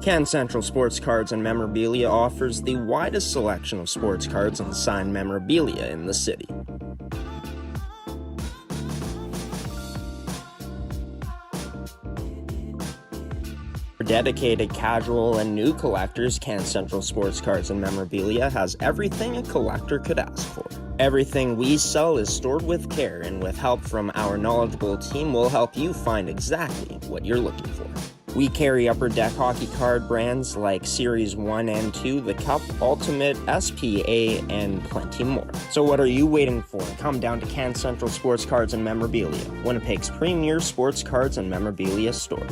Can Central Sports Cards and Memorabilia offers the widest selection of sports cards and signed memorabilia in the city. For dedicated casual and new collectors, Can Central Sports Cards and Memorabilia has everything a collector could ask for. Everything we sell is stored with care, and with help from our knowledgeable team, we'll help you find exactly what you're looking for. We carry Upper Deck hockey card brands like Series 1 and 2, the Cup, Ultimate, SPA, and plenty more. So what are you waiting for? Come down to Can Central Sports Cards and Memorabilia, Winnipeg's premier sports cards and memorabilia store.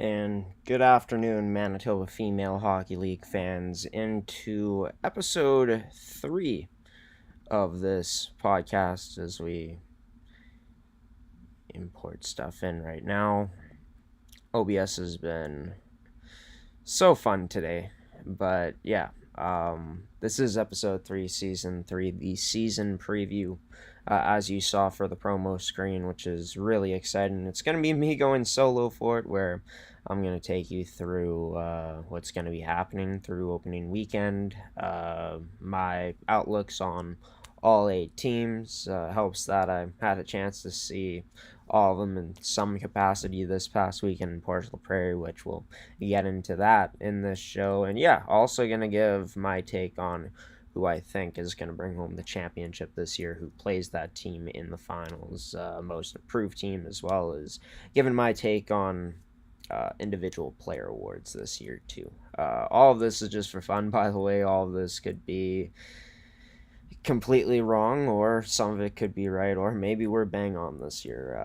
And good afternoon, Manitoba Female Hockey League fans, into Ep.3 of this podcast as we import stuff in right now. OBS has been so fun today, but yeah, this is Episode 3, Season 3, the season preview, as you saw for the promo screen, which is really exciting. It's going to be me going solo for it, where I'm going to take you through what's going to be happening through opening weekend, my outlooks on all 8 teams. Helps that I had a chance to see all of them in some capacity this past weekend in Portugal Prairie, which we'll get into that in this show. And yeah, also going to give my take on who I think is going to bring home the championship this year, who plays that team in the finals, most improved team, as well as giving my take on individual player awards this year too. All of this is just for fun, by the way. All of this could be completely wrong, or some of it could be right, or maybe we're bang on this year.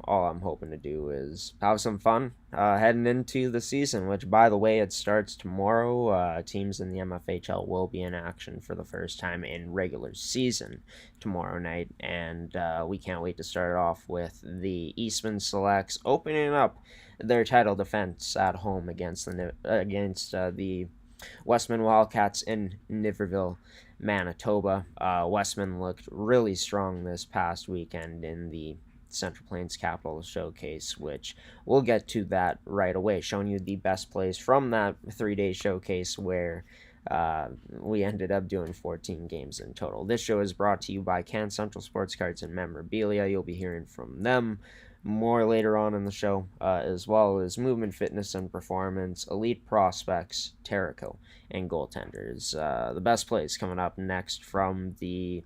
All I'm hoping to do is have some fun heading into the season, which, by the way, it starts tomorrow. Teams in the MFHL will be in action for the first time in regular season tomorrow night, and we can't wait to start off with the Eastman Selects opening up their title defense at home against the Westman Wildcats in Niverville, Manitoba. Westman looked really strong this past weekend in the Central Plains Capital Showcase, which we'll get to that right away, showing you the best plays from that 3-day showcase where we ended up doing 14 games in total. This show is brought to you by Can Central Sports Cards and Memorabilia. You'll be hearing from them more later on in the show, as well as Movement Fitness and Performance, Elite Prospects, Terrico, and Goaltenders. The best plays coming up next from the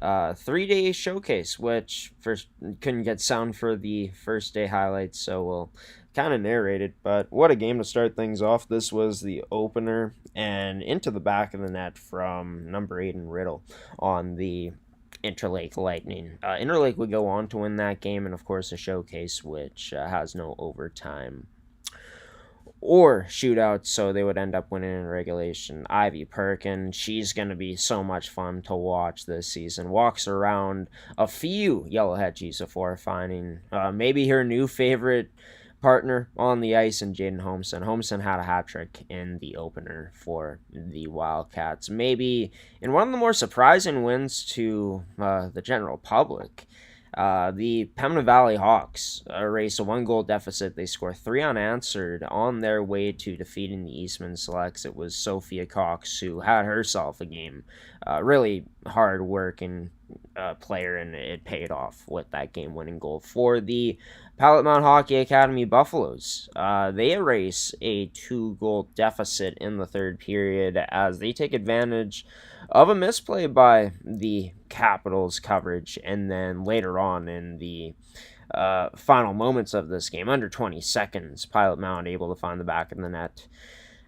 3-day showcase, which first couldn't get sound for the first day highlights, so we'll kind of narrate it. But what a game to start things off. This was the opener, and into the back of the net from number 8 in Riddle on the Interlake Lightning. Interlake would go on to win that game, and of course a showcase which has no overtime or shootout, so they would end up winning in regulation. Ivy Perkin, she's going to be so much fun to watch this season. Walks around a few Yellowhead Chiefs before finding maybe her new favorite partner on the ice in Jaden Holmson. Holmson had a hat trick in the opener for the Wildcats. Maybe in one of the more surprising wins to the general public. The Pembina Valley Hawks erase a 1-goal deficit. They score 3 unanswered on their way to defeating the Eastman Selects. It was Sophia Cox who had herself a game. Really hard-working player, and it paid off with that game-winning goal for the Pallet Mountain Hockey Academy Buffaloes. They erase a 2-goal deficit in the third period as they take advantage of a misplay by the Capitals coverage, and then later on in the final moments of this game, under 20 seconds, Pilot Mound able to find the back of the net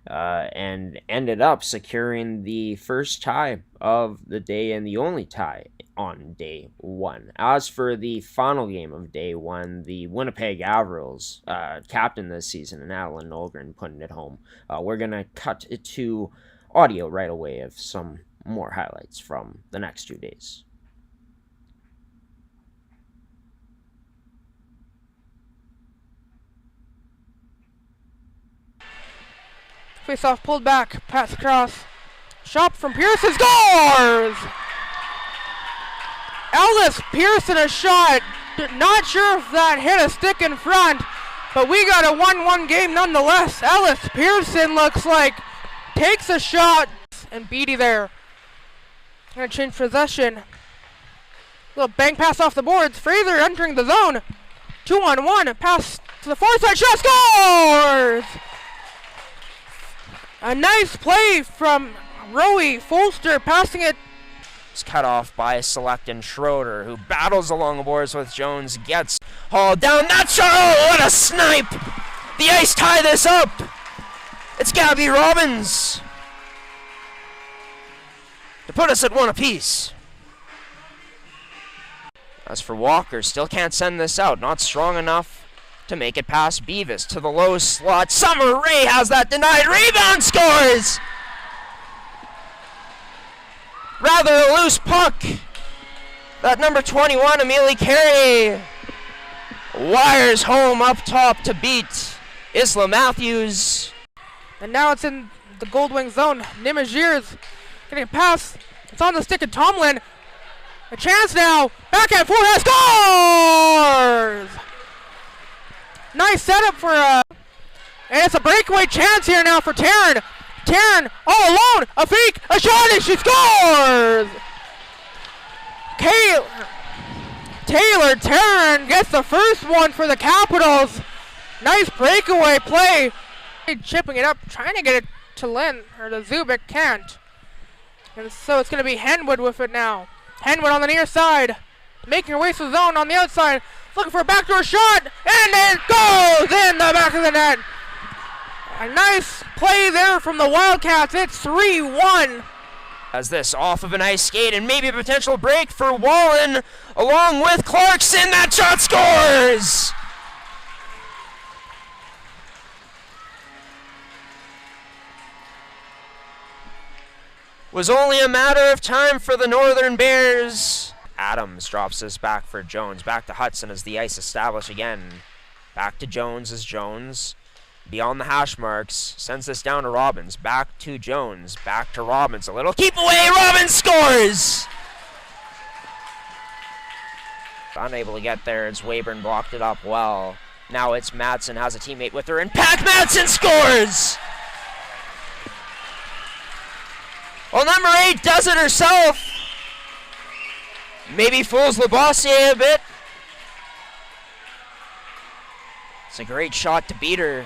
and ended up securing the first tie of the day and the only tie on day one. As for the final game of day one, the Winnipeg Avrils, captain this season, and Adeline Nolgren putting it home. We're going to cut to audio right away of some more highlights from the next 2 days. Face-off pulled back, pass across, shot from Pearson, scores! Ellis Pearson a shot, not sure if that hit a stick in front, but we got a 1-1 game nonetheless. Ellis Pearson looks like takes a shot, and Beatty there. Gonna change possession. Little bang pass off the boards, Fraser entering the zone. 2-on-1, pass to the far side, shot, scores! A nice play from Rowie Folster, passing it. It's cut off by Select and Schroeder, who battles along the boards with Jones, gets hauled down. That shot, oh, what a snipe! The Ice tie this up. It's Gabby Robbins to put us at 1 apiece. As for Walker, still can't send this out, not strong enough to make it past Beavis to the low slot. Summer Rae has that denied. Rebound, scores! Rather a loose puck. That number 21, Amelie Carey, wires home up top to beat Isla Matthews. And now it's in the Gold Wing zone. Nimijirs getting a pass. It's on the stick of Tomlin. A chance now. Backhand forehand, scores! Nice setup for and it's a breakaway chance here now for Taryn. Taryn all alone, a fake, a shot, and she scores! Taylor Taryn gets the first one for the Capitals. Nice breakaway play. Chipping it up, trying to get it to Lynn, or to Zubik, can't. And so it's going to be Henwood with it now. Henwood on the near side, making her way to the zone on the outside. Looking for a backdoor shot, and it goes in the back of the net. A nice play there from the Wildcats. It's 3-1. As this off of an ice skate and maybe a potential break for Wallen, along with Clarkson. That shot scores! Was only a matter of time for the Northern Bears. Adams drops this back for Jones. Back to Hudson as the ice established again. Back to Jones as Jones, beyond the hash marks, sends this down to Robbins. Back to Jones. Back to Robbins. A little keep away. Robbins scores! Unable to get there as Weyburn blocked it up well. Now it's Madsen, has a teammate with her, and Pac Madsen scores! Well, number 8 does it herself. Maybe fools Labossiere a bit. It's a great shot to beat her.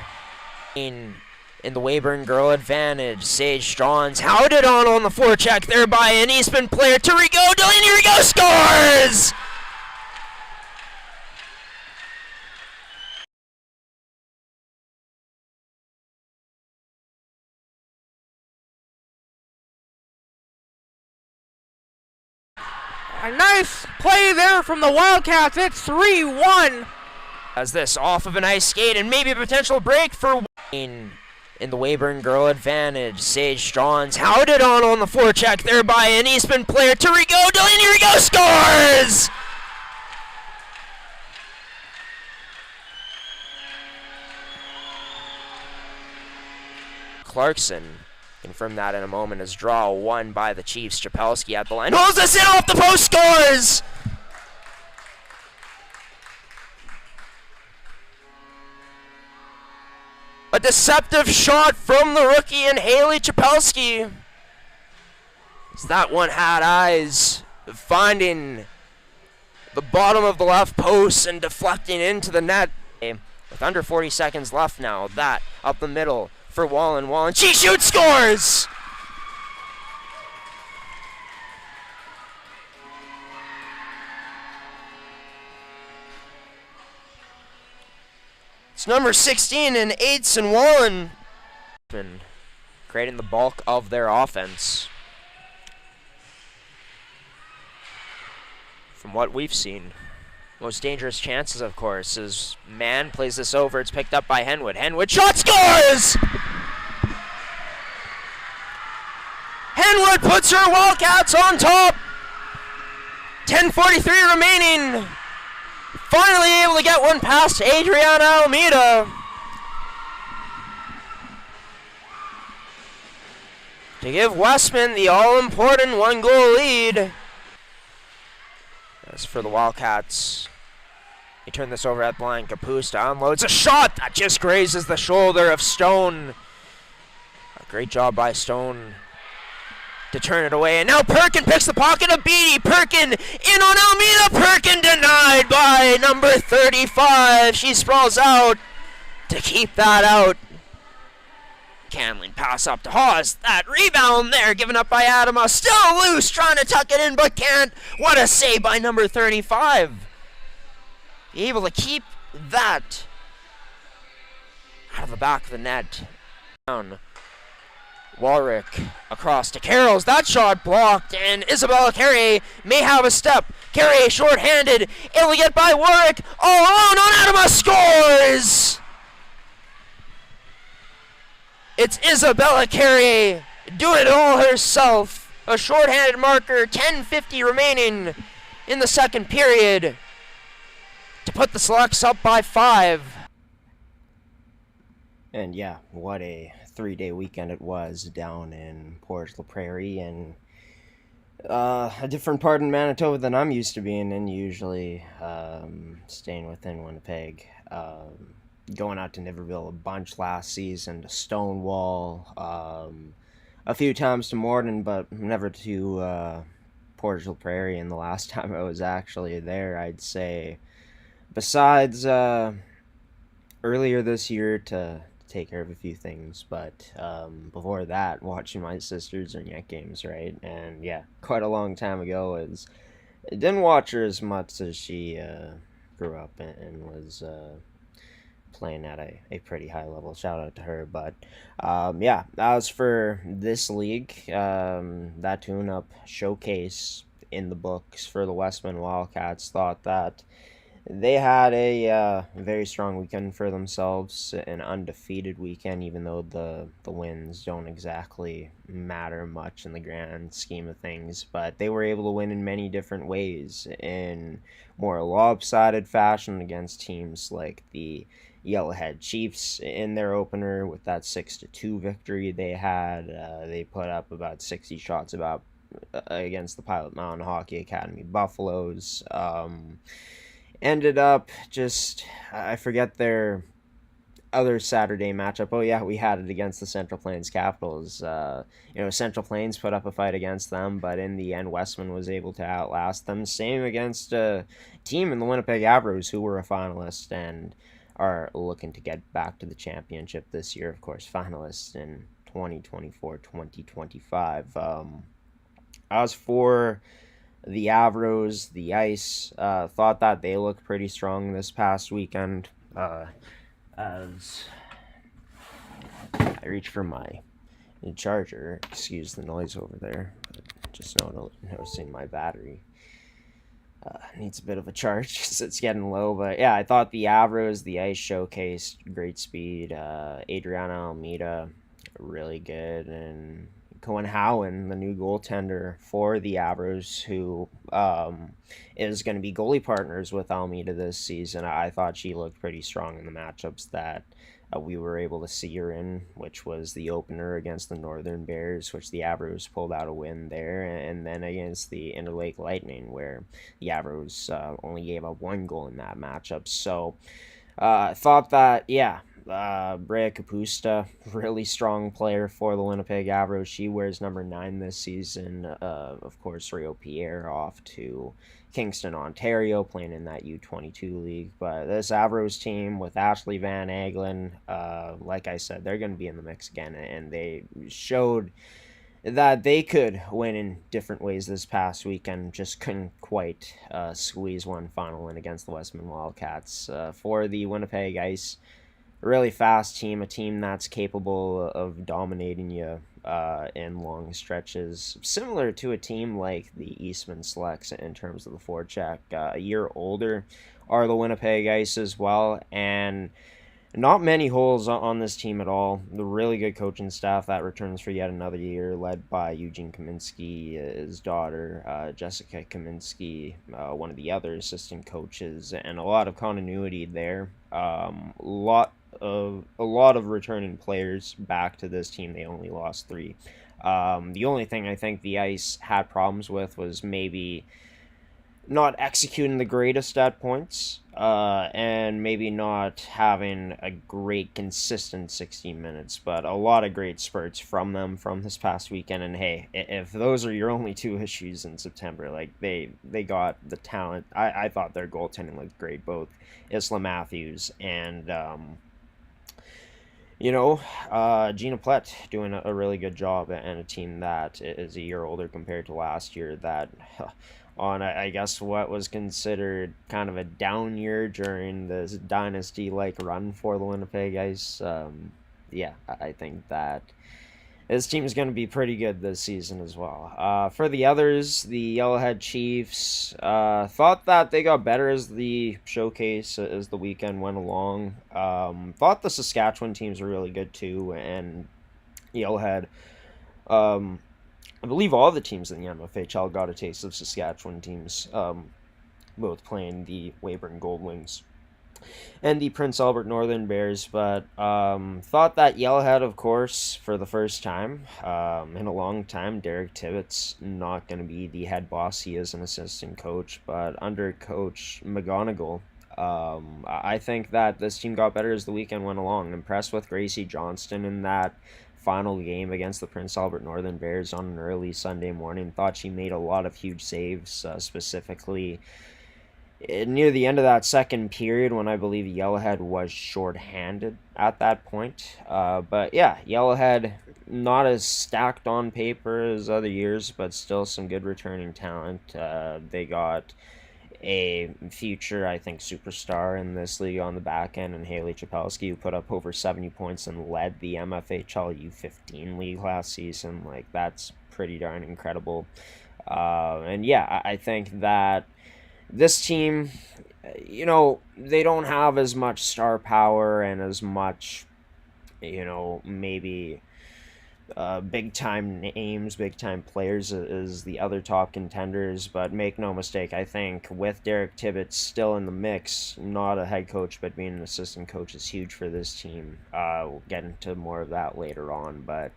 In the Weyburn girl advantage, Sage Straughns hounded on the forecheck there by an Eastman player. To Rigaud, Delaney Rigaud scores! A nice play there from the Wildcats. It's 3-1. As this off of an ice skate and maybe a potential break for in the Weyburn girl advantage, Sage Straughns hounded on the forecheck there by an Eastman player. To Rigaud, Delaney Rigaud scores! Clarkson confirm that in a moment as draw won by the Chiefs. Chapelski at the line, holds this in off the post, scores! A deceptive shot from the rookie and Haley Chapelski. As that one had eyes, finding the bottom of the left post and deflecting into the net. With under 40 seconds left now, that up the middle for Wallen. Wallen, she shoots, scores! It's number 16 in 8s and 1. And creating the bulk of their offense. From what we've seen. Most dangerous chances, of course, is Mann plays this over. It's picked up by Henwood. Henwood shot scores! Henwood puts her Wildcats on top. 10:43 remaining. Finally able to get one past Adriana Almeida. To give Westman the all-important one-goal lead. As for the Wildcats, they turn this over at blind. Kapusta unloads a shot that just grazes the shoulder of Stone. A great job by Stone to turn it away. And now Perkin picks the pocket of Beattie. Perkin in on Almeida. Perkin denied by number 35. She sprawls out to keep that out. Canling pass up to Hawes. That rebound there given up by Adama. Still loose, trying to tuck it in but can't. What a save by number 35. Be able to keep that out of the back of the net. Down. Warwick across to Carrolls. That shot blocked, and Isabella Carrier may have a step. Carrier short-handed, able to get by Warwick. All alone on Adama, scores! It's Isabella Carrier doing it all herself. A short-handed marker, 10:50 remaining in the second period to put the Selects up by 5. And yeah, what a 3-day weekend it was down in Port La Prairie, and a different part in Manitoba than I'm used to being in, usually staying within Winnipeg. Going out to Niverville a bunch last season, to Stonewall, a few times to Morden, but never to Port La Prairie. And the last time I was actually there, I'd say, besides earlier this year to take care of a few things, but before that, watching my sister's Yank games, right? And yeah, quite a long time ago. I didn't watch her as much as she grew up and was playing at a pretty high level. Shout out to her. But yeah, as for this league, that tune-up showcase in the books for the Westman Wildcats, thought that they had a very strong weekend for themselves, an undefeated weekend, even though the wins don't exactly matter much in the grand scheme of things. But they were able to win in many different ways, in more lopsided fashion against teams like the Yellowhead Chiefs in their opener with that 6-2 victory they had. They put up about 60 shots against the Pilot Mountain Hockey Academy Buffaloes. Ended up just, I forget their other Saturday matchup. Oh yeah, we had it against the Central Plains Capitals. Central Plains put up a fight against them, but in the end, Westman was able to outlast them. Same against a team in the Winnipeg Avros who were a finalist and are looking to get back to the championship this year. Of course, finalists in 2024-2025. As for the Avros, the Ice, thought that they looked pretty strong this past weekend. As I reach for my charger, excuse the noise over there, but just noticing my battery needs a bit of a charge because it's getting low. But yeah, I thought the Avros, the Ice showcased great speed. Adriana Almeida, really good, and Cohen Howen, the new goaltender for the Avros, who is going to be goalie partners with Almeida this season. I thought she looked pretty strong in the matchups that we were able to see her in, which was the opener against the Northern Bears, which the Avros pulled out a win there, and then against the Interlake Lightning, where the Avros only gave up 1 goal in that matchup. So I thought that, yeah, Brea Kapusta, really strong player for the Winnipeg Avros. She wears number 9 this season. Of course, Rio Pierre off to Kingston, Ontario, playing in that U22 league. But this Avros team with Ashley Van Aglen, like I said, they're going to be in the mix again, and they showed that they could win in different ways this past weekend, just couldn't quite squeeze one final win against the Westman Wildcats. For the Winnipeg Ice, really fast team, a team that's capable of dominating you in long stretches, similar to a team like the Eastman Selects in terms of the forecheck. A year older are the Winnipeg Ice as well, and not many holes on this team at all. The really good coaching staff that returns for yet another year, led by Eugene Kaminsky, his daughter, Jessica Kaminsky, one of the other assistant coaches, and a lot of continuity there. A lot of returning players back to this team. They only lost three. The only thing I think the Ice had problems with was maybe not executing the greatest at points, and maybe not having a great consistent 16 minutes, but a lot of great spurts from them from this past weekend. And hey, if those are your only two issues in September, like they got the talent. I thought their goaltending looked great, both Isla Matthews and Gina Plett doing a really good job, and a team that is a year older compared to last year that on, I guess, what was considered kind of a down year during this dynasty-like run for the Winnipeg Ice. Yeah, I think that this team is going to be pretty good this season as well. For the others, the Yellowhead Chiefs thought that they got better as the showcase, as the weekend went along. Thought the Saskatchewan teams were really good too, and Yellowhead, I believe all the teams in the MFHL got a taste of Saskatchewan teams, both playing the Weyburn Goldwings and the Prince Albert Northern Bears, but thought that Yellowhead, of course, for the first time in a long time, Derek Tibbetts not going to be the head boss. He is an assistant coach, but under Coach McGonigal, I think that this team got better as the weekend went along. Impressed with Gracie Johnston in that final game against the Prince Albert Northern Bears on an early Sunday morning. Thought she made a lot of huge saves, specifically near the end of that second period when I believe Yellowhead was shorthanded at that point. But yeah, Yellowhead not as stacked on paper as other years, but still some good returning talent. They got a future, I think, superstar in this league on the back end, and Haley Chapelski, who put up over 70 points and led the MFHL U15 league last season. Like, that's pretty darn incredible. And yeah, I think that this team, they don't have as much star power and as much, maybe big time names, big time players as the other top contenders, but make no mistake, I think with Derek Tibbetts still in the mix, not a head coach, but being an assistant coach is huge for this team. We'll get into more of that later on, but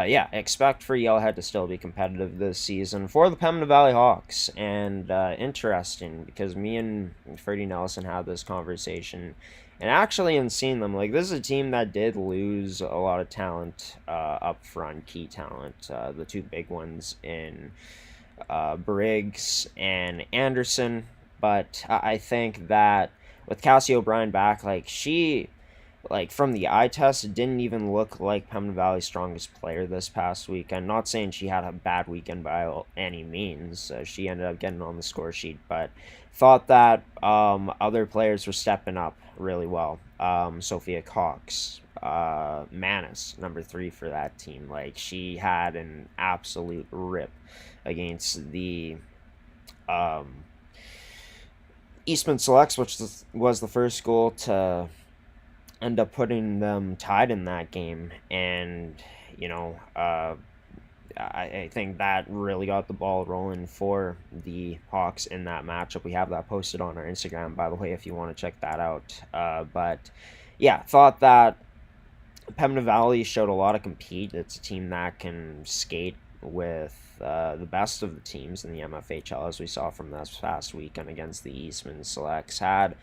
yeah, expect for Yellowhead to still be competitive this season for the Pembina Valley Hawks. And interesting, because me and Freddie Nelson had this conversation, and actually in seeing them, like, this is a team that did lose a lot of talent up front, key talent. The two big ones in Briggs and Anderson. But I think that with Cassie O'Brien back, she, from the eye test, it didn't even look like Pembina Valley's strongest player this past week. I'm not saying she had a bad weekend by any means. She ended up getting on the score sheet, but thought that other players were stepping up really well. Sophia Cox, Manis, number 3 for that team. She had an absolute rip against the Eastman Selects, which was the first goal to end up putting them tied in that game. And I think that really got the ball rolling for the Hawks in that matchup. We have that posted on our Instagram, by the way, if you want to check that out. But yeah, thought that Pembina Valley showed a lot of compete. It's a team that can skate with the best of the teams in the MFHL, as we saw from this past weekend against the Eastman Selects. Had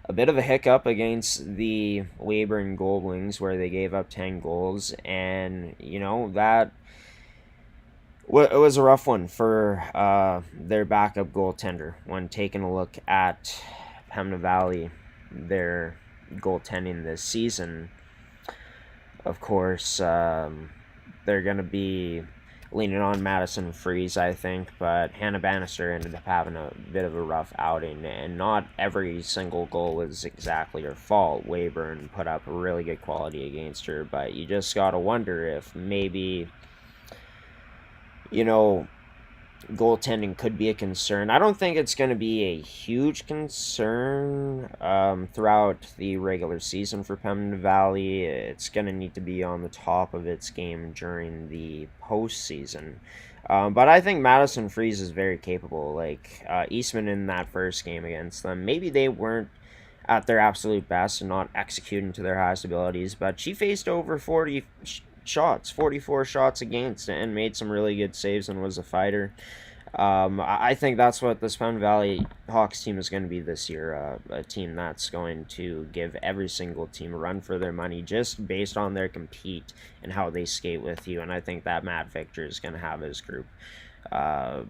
a bit of a hiccup against the Weyburn Goldwings, where they gave up 10 goals, and that it was a rough one for their backup goaltender. When taking a look at Pembina Valley, their goaltending this season, of course, they're going to be leaning on Madison Freeze, I think, but Hannah Bannister ended up having a bit of a rough outing, and not every single goal was exactly her fault. Weyburn put up a really good quality against her, but you just gotta wonder if maybe, you know, goaltending could be a concern. I don't think it's going to be a huge concern throughout the regular season for Pembina Valley. It's going to need to be on the top of its game during the postseason. But I think Madison Freeze is very capable. Like Eastman in that first game against them, maybe they weren't at their absolute best and not executing to their highest abilities, but she faced over 40 shots, 44 shots against, and made some really good saves and was a fighter. I think that's what the Pembina Valley Hawks team is going to be this year, a team that's going to give every single team a run for their money just based on their compete and how they skate with you, and I think that Matt Victor is going to have his group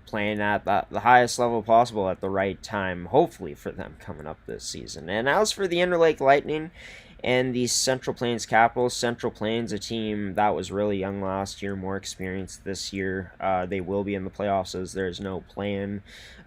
playing at the highest level possible at the right time, hopefully for them coming up this season. And as for the Interlake Lightning and the Central Plains Capitals, Central Plains, a team that was really young last year, more experienced this year. They will be in the playoffs as there's no plan.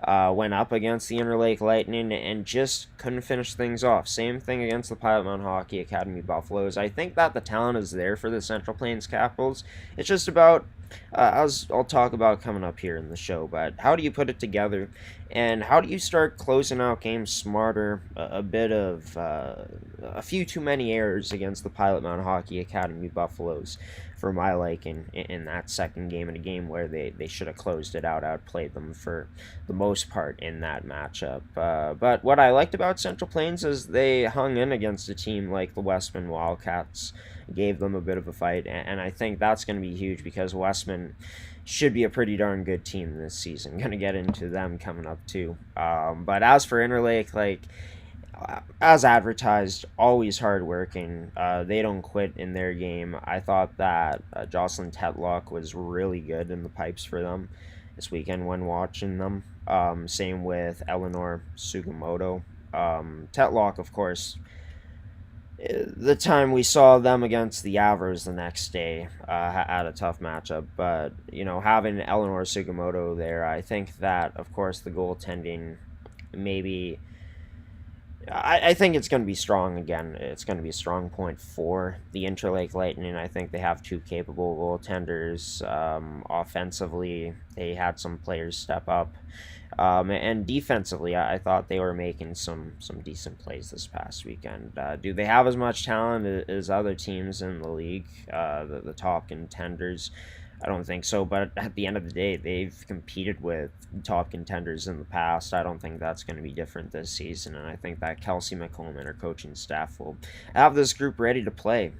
Went up against the Interlake Lightning and just couldn't finish things off. Same thing against the Pilot Mountain Hockey Academy Buffaloes. I think that the talent is there for the Central Plains Capitals. It's just about, as I'll talk about coming up here in the show, but how do you put it together? And how do you start closing out games smarter? A bit of a few too many errors against the Pilot Mountain Hockey Academy Buffaloes for my liking in that second game, in a game where they should have closed it out, outplayed them for the most part in that matchup. But what I liked about Central Plains is they hung in against a team like the Westman Wildcats, gave them a bit of a fight, and I think that's going to be huge because Westman should be a pretty darn good team this season. Going to get into them coming up too. But as for Interlake, like as advertised, always hardworking. They don't quit in their game. I thought that Jocelyn Tetlock was really good in the pipes for them this weekend when watching them. Same with Eleanor Sugimoto. Tetlock, of course, the time we saw them against the Avers the next day had a tough matchup, but having Eleanor Sugimoto there, I think that of course the goaltending maybe I think it's going to be strong again. It's going to be a strong point for the Interlake Lightning. I think they have two capable goaltenders. Offensively, they had some players step up. And defensively, I thought they were making some decent plays this past weekend. Do they have as much talent as other teams in the league, the top contenders? I don't think so, but at the end of the day, they've competed with top contenders in the past. I don't think that's going to be different this season, and I think that Kelsey McColeman, our coaching staff, will have this group ready to play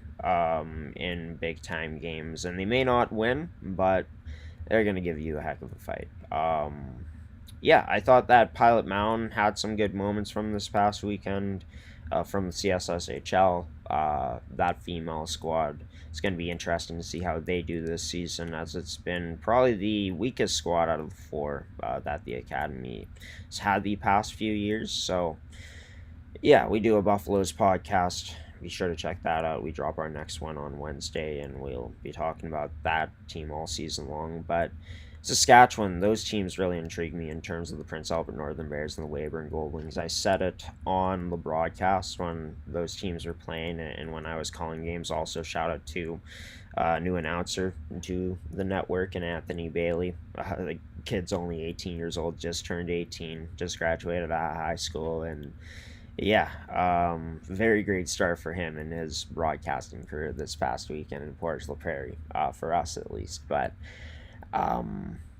in big-time games, and they may not win, but they're going to give you a heck of a fight. Yeah, I thought that Pilot Mountain had some good moments from this past weekend from the CSSHL. That female squad, it's going to be interesting to see how they do this season, as it's been probably the weakest squad out of the four that the Academy has had the past few years. So, yeah, we do a Buffaloes podcast. Be sure to check that out. We drop our next one on Wednesday, and we'll be talking about that team all season long. But Saskatchewan, those teams really intrigue me in terms of the Prince Albert Northern Bears and the Weyburn Goldwings. I said it on the broadcast when those teams were playing, and when I was calling games. Also, shout out to new announcer to the network, and Anthony Bailey. The kid's only 18 years old, just turned 18, just graduated out of high school, and yeah, very great start for him in his broadcasting career this past weekend in Portage La Prairie, for us at least. But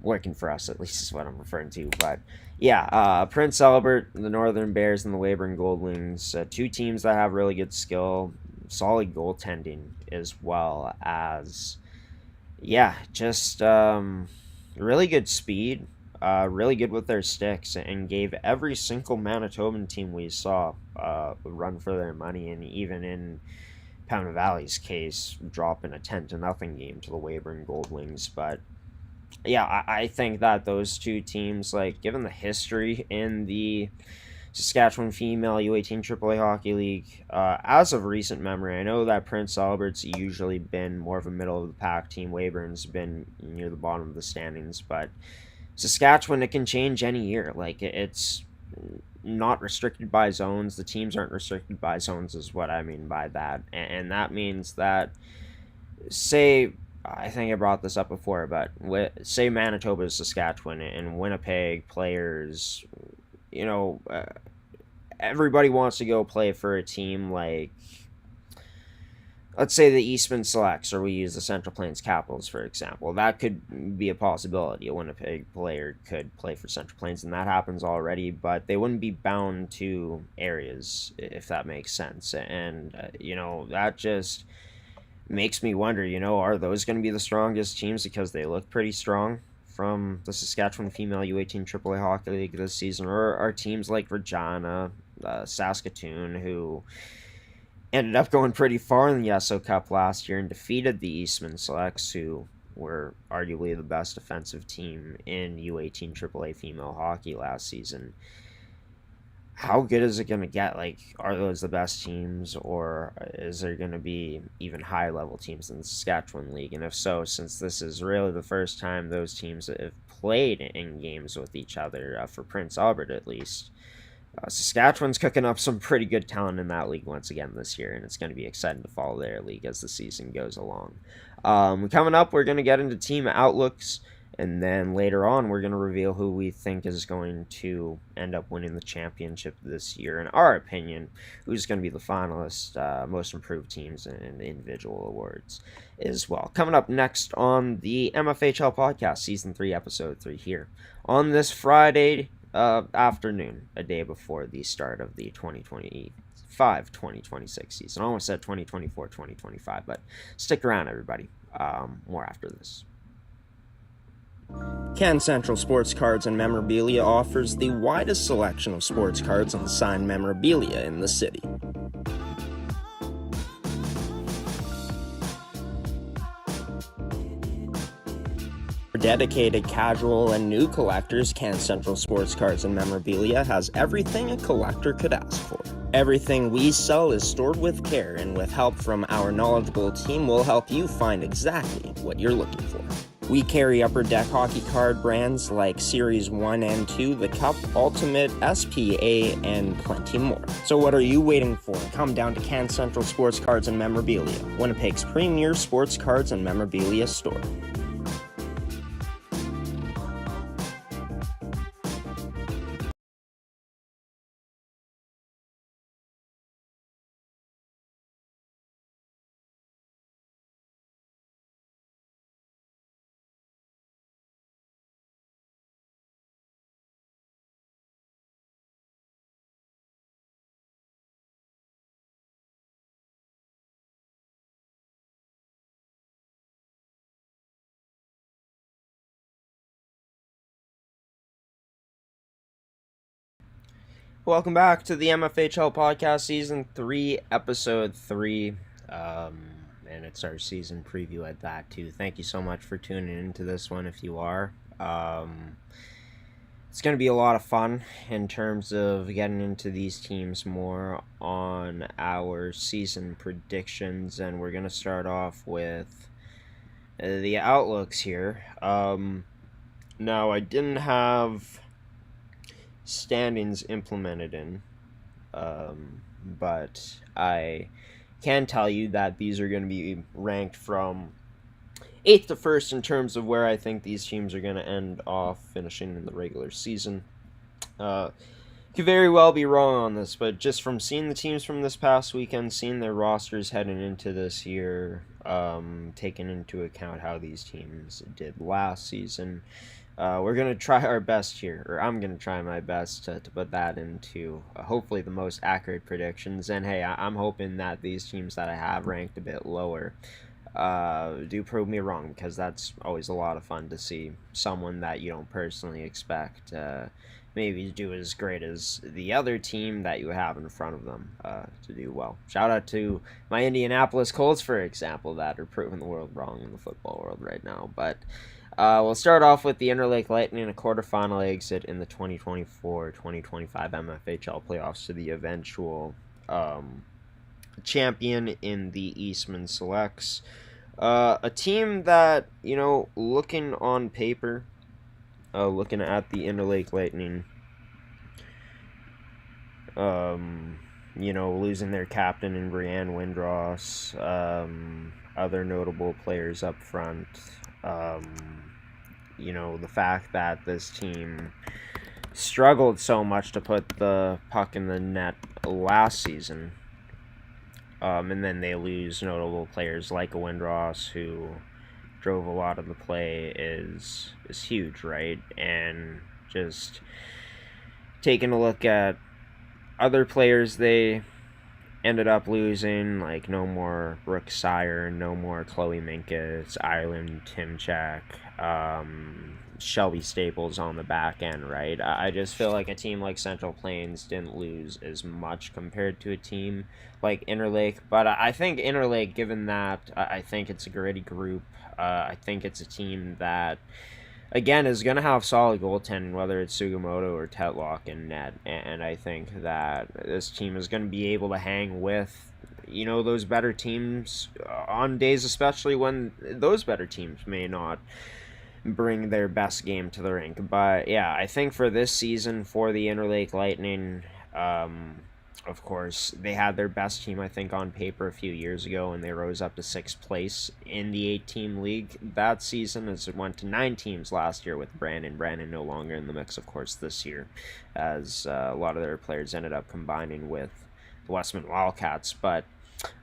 working for us at least is what I'm referring to. But yeah, Prince Albert, the Northern Bears, and the Weyburn Goldwings, two teams that have really good skill, solid goaltending, as well as just really good speed, really good with their sticks, and gave every single Manitoban team we saw a run for their money, and even in Pembina Valley's case, dropping a 10-0 game to the Weyburn Goldwings. But yeah, I think that those two teams, like, given the history in the Saskatchewan Female U18 AAA Hockey League. As of recent memory, I know that Prince Albert's usually been more of a middle-of-the-pack team. Weyburn's been near the bottom of the standings, but Saskatchewan, it can change any year. Like, it's not restricted by zones. The teams aren't restricted by zones is what I mean by that. And that means that, say, I think I brought this up before, but say Manitoba is Saskatchewan and Winnipeg players, everybody wants to go play for a team like, let's say the Eastman Selects, or we use the Central Plains Capitals, for example. That could be a possibility. A Winnipeg player could play for Central Plains, and that happens already, but they wouldn't be bound to areas, if that makes sense. And, that just makes me wonder, are those going to be the strongest teams because they look pretty strong from the Saskatchewan Female U18 AAA Hockey League this season? Or are teams like Regina, Saskatoon, who ended up going pretty far in the Yeso Cup last year and defeated the Eastman Selects, who were arguably the best defensive team in U18 AAA female hockey last season? How good is it going to get? Like, are those the best teams, or is there going to be even high-level teams in the Saskatchewan League? And if so, since this is really the first time those teams have played in games with each other, for Prince Albert at least, Saskatchewan's cooking up some pretty good talent in that league once again this year, and it's going to be exciting to follow their league as the season goes along. Coming up, we're going to get into team outlooks, and then later on, we're going to reveal who we think is going to end up winning the championship this year. In our opinion, who's going to be the finalist, most improved teams, and individual awards as well. Coming up next on the MFHL Podcast, Season 3, Episode 3 here on this Friday afternoon, a day before the start of the 2025-2026 season. I almost said 2024-2025, but stick around, everybody. More after this. Can Central Sports Cards and Memorabilia offers the widest selection of sports cards and signed memorabilia in the city. For dedicated casual and new collectors, Can Central Sports Cards and Memorabilia has everything a collector could ask for. Everything we sell is stored with care, and with help from our knowledgeable team, we'll help you find exactly what you're looking for. We carry Upper Deck hockey card brands like Series 1 and 2, The Cup, Ultimate, SPA, and plenty more. So what are you waiting for? Come down to Can Central Sports Cards and Memorabilia, Winnipeg's premier sports cards and memorabilia store. Welcome back to the MFHL Podcast, Season 3, Episode 3. And it's our season preview at that, too. Thank you so much for tuning into this one, if you are. It's going to be a lot of fun in terms of getting into these teams more on our season predictions. And we're going to start off with the outlooks here. Now, I didn't have standings implemented in, but I can tell you that these are going to be ranked from 8th to 1st in terms of where I think these teams are going to end off finishing in the regular season. Could very well be wrong on this, but just from seeing the teams from this past weekend, seeing their rosters heading into this year, taking into account how these teams did last season, we're going to try our best here, or I'm going to try my best to put that into hopefully the most accurate predictions. And hey, I'm hoping that these teams that I have ranked a bit lower do prove me wrong, because that's always a lot of fun to see someone that you don't personally expect maybe do as great as the other team that you have in front of them to do well. Shout out to my Indianapolis Colts, for example, that are proving the world wrong in the football world right now. But We'll start off with the Interlake Lightning, a quarterfinal exit in the 2024-2025 MFHL playoffs to the eventual champion in the Eastman Selects. A team that, looking on paper, looking at the Interlake Lightning, losing their captain in Brianne Windross, other notable players up front, the fact that this team struggled so much to put the puck in the net last season, and then they lose notable players like a Windross, who drove a lot of the play, is huge, right? And just taking a look at other players they ended up losing, like no more Brooke Sire, no more Chloe Minkus, Ireland Timchak, Shelby Staples on the back end, right? I just feel like a team like Central Plains didn't lose as much compared to a team like Interlake, but I think Interlake, given that, I think it's a gritty group. I think it's a team that, again, is going to have solid goaltending, whether it's Sugimoto or Tetlock in net, and I think that this team is going to be able to hang with, those better teams on days, especially when those better teams may not bring their best game to the rink. But yeah, I think for this season, for the Interlake Lightning, of course, they had their best team, I think, on paper a few years ago, and they rose up to 6th place in the 8-team league that season, as it went to 9 teams last year with Brandon. Brandon no longer in the mix, of course, this year, as a lot of their players ended up combining with the Westman Wildcats. But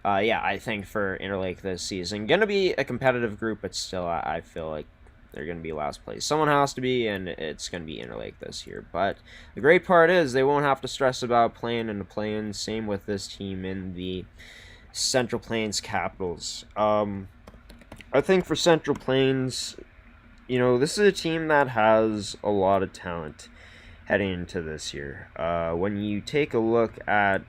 yeah, I think for Interlake this season, going to be a competitive group, but still, I feel like they're going to be last place. Someone has to be, and it's going to be Interlake this year. But the great part is they won't have to stress about playing in the play-in. Same with this team in the Central Plains Capitals. I think for Central Plains, this is a team that has a lot of talent heading into this year. When you take a look at,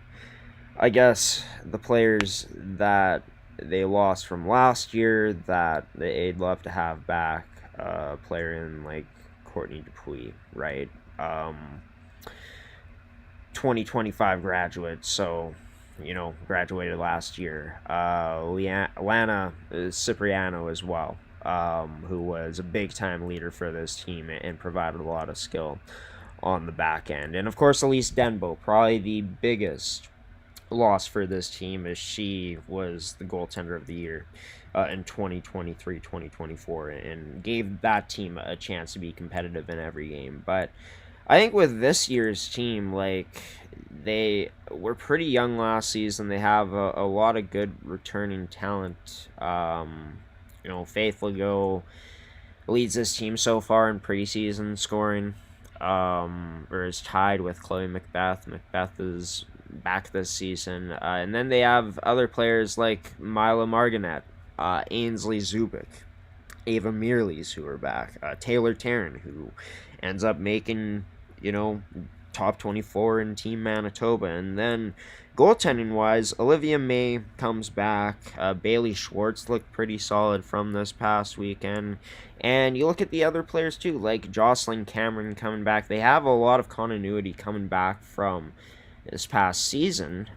I guess, the players that they lost from last year that they'd love to have back, player in like Courtney Dupuis, right? 2025 graduate, so graduated last year. Lana Cipriano as well, who was a big time leader for this team and provided a lot of skill on the back end. And of course, Elise Denbo, probably the biggest loss for this team, as she was the goaltender of the year in 2023-2024 and gave that team a chance to be competitive in every game. But I think with this year's team, like, they were pretty young last season. They have a lot of good returning talent. Faith Legault leads this team so far in preseason scoring, or is tied with Chloe Macbeth. Macbeth is back this season. And then they have other players like Mila Marganet, Ainsley Zubik, Ava Mearleys, who are back, Taylor Tarrant, who ends up making, top 24 in Team Manitoba. And then goaltending-wise, Olivia May comes back. Bailey Schwartz looked pretty solid from this past weekend. And you look at the other players, too, like Jocelyn Cameron coming back. They have a lot of continuity coming back from this past season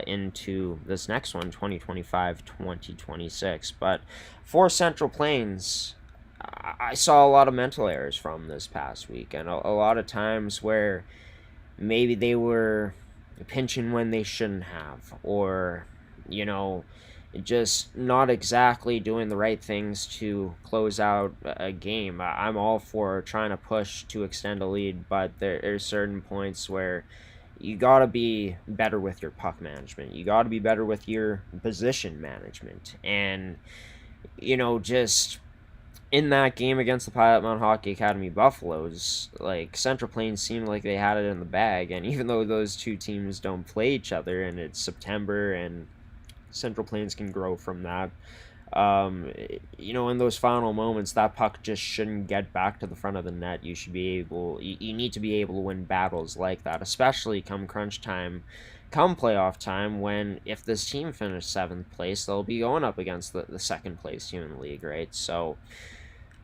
into this next one, 2025-2026. But for Central Plains, I saw a lot of mental errors from this past week, and a lot of times where maybe they were pinching when they shouldn't have, or, just not exactly doing the right things to close out a game. I'm all for trying to push to extend a lead, but there are certain points where you got to be better with your puck management. You got to be better with your position management. And, just in that game against the Pilot Mountain Hockey Academy Buffaloes, like, Central Plains seemed like they had it in the bag. And even though those two teams don't play each other, and it's September and Central Plains can grow from that, in those final moments, that puck just shouldn't get back to the front of the net. You need to be able to win battles like that, especially come crunch time, come playoff time, when if this team finished 7th place, they'll be going up against the 2nd place team in the league, right? So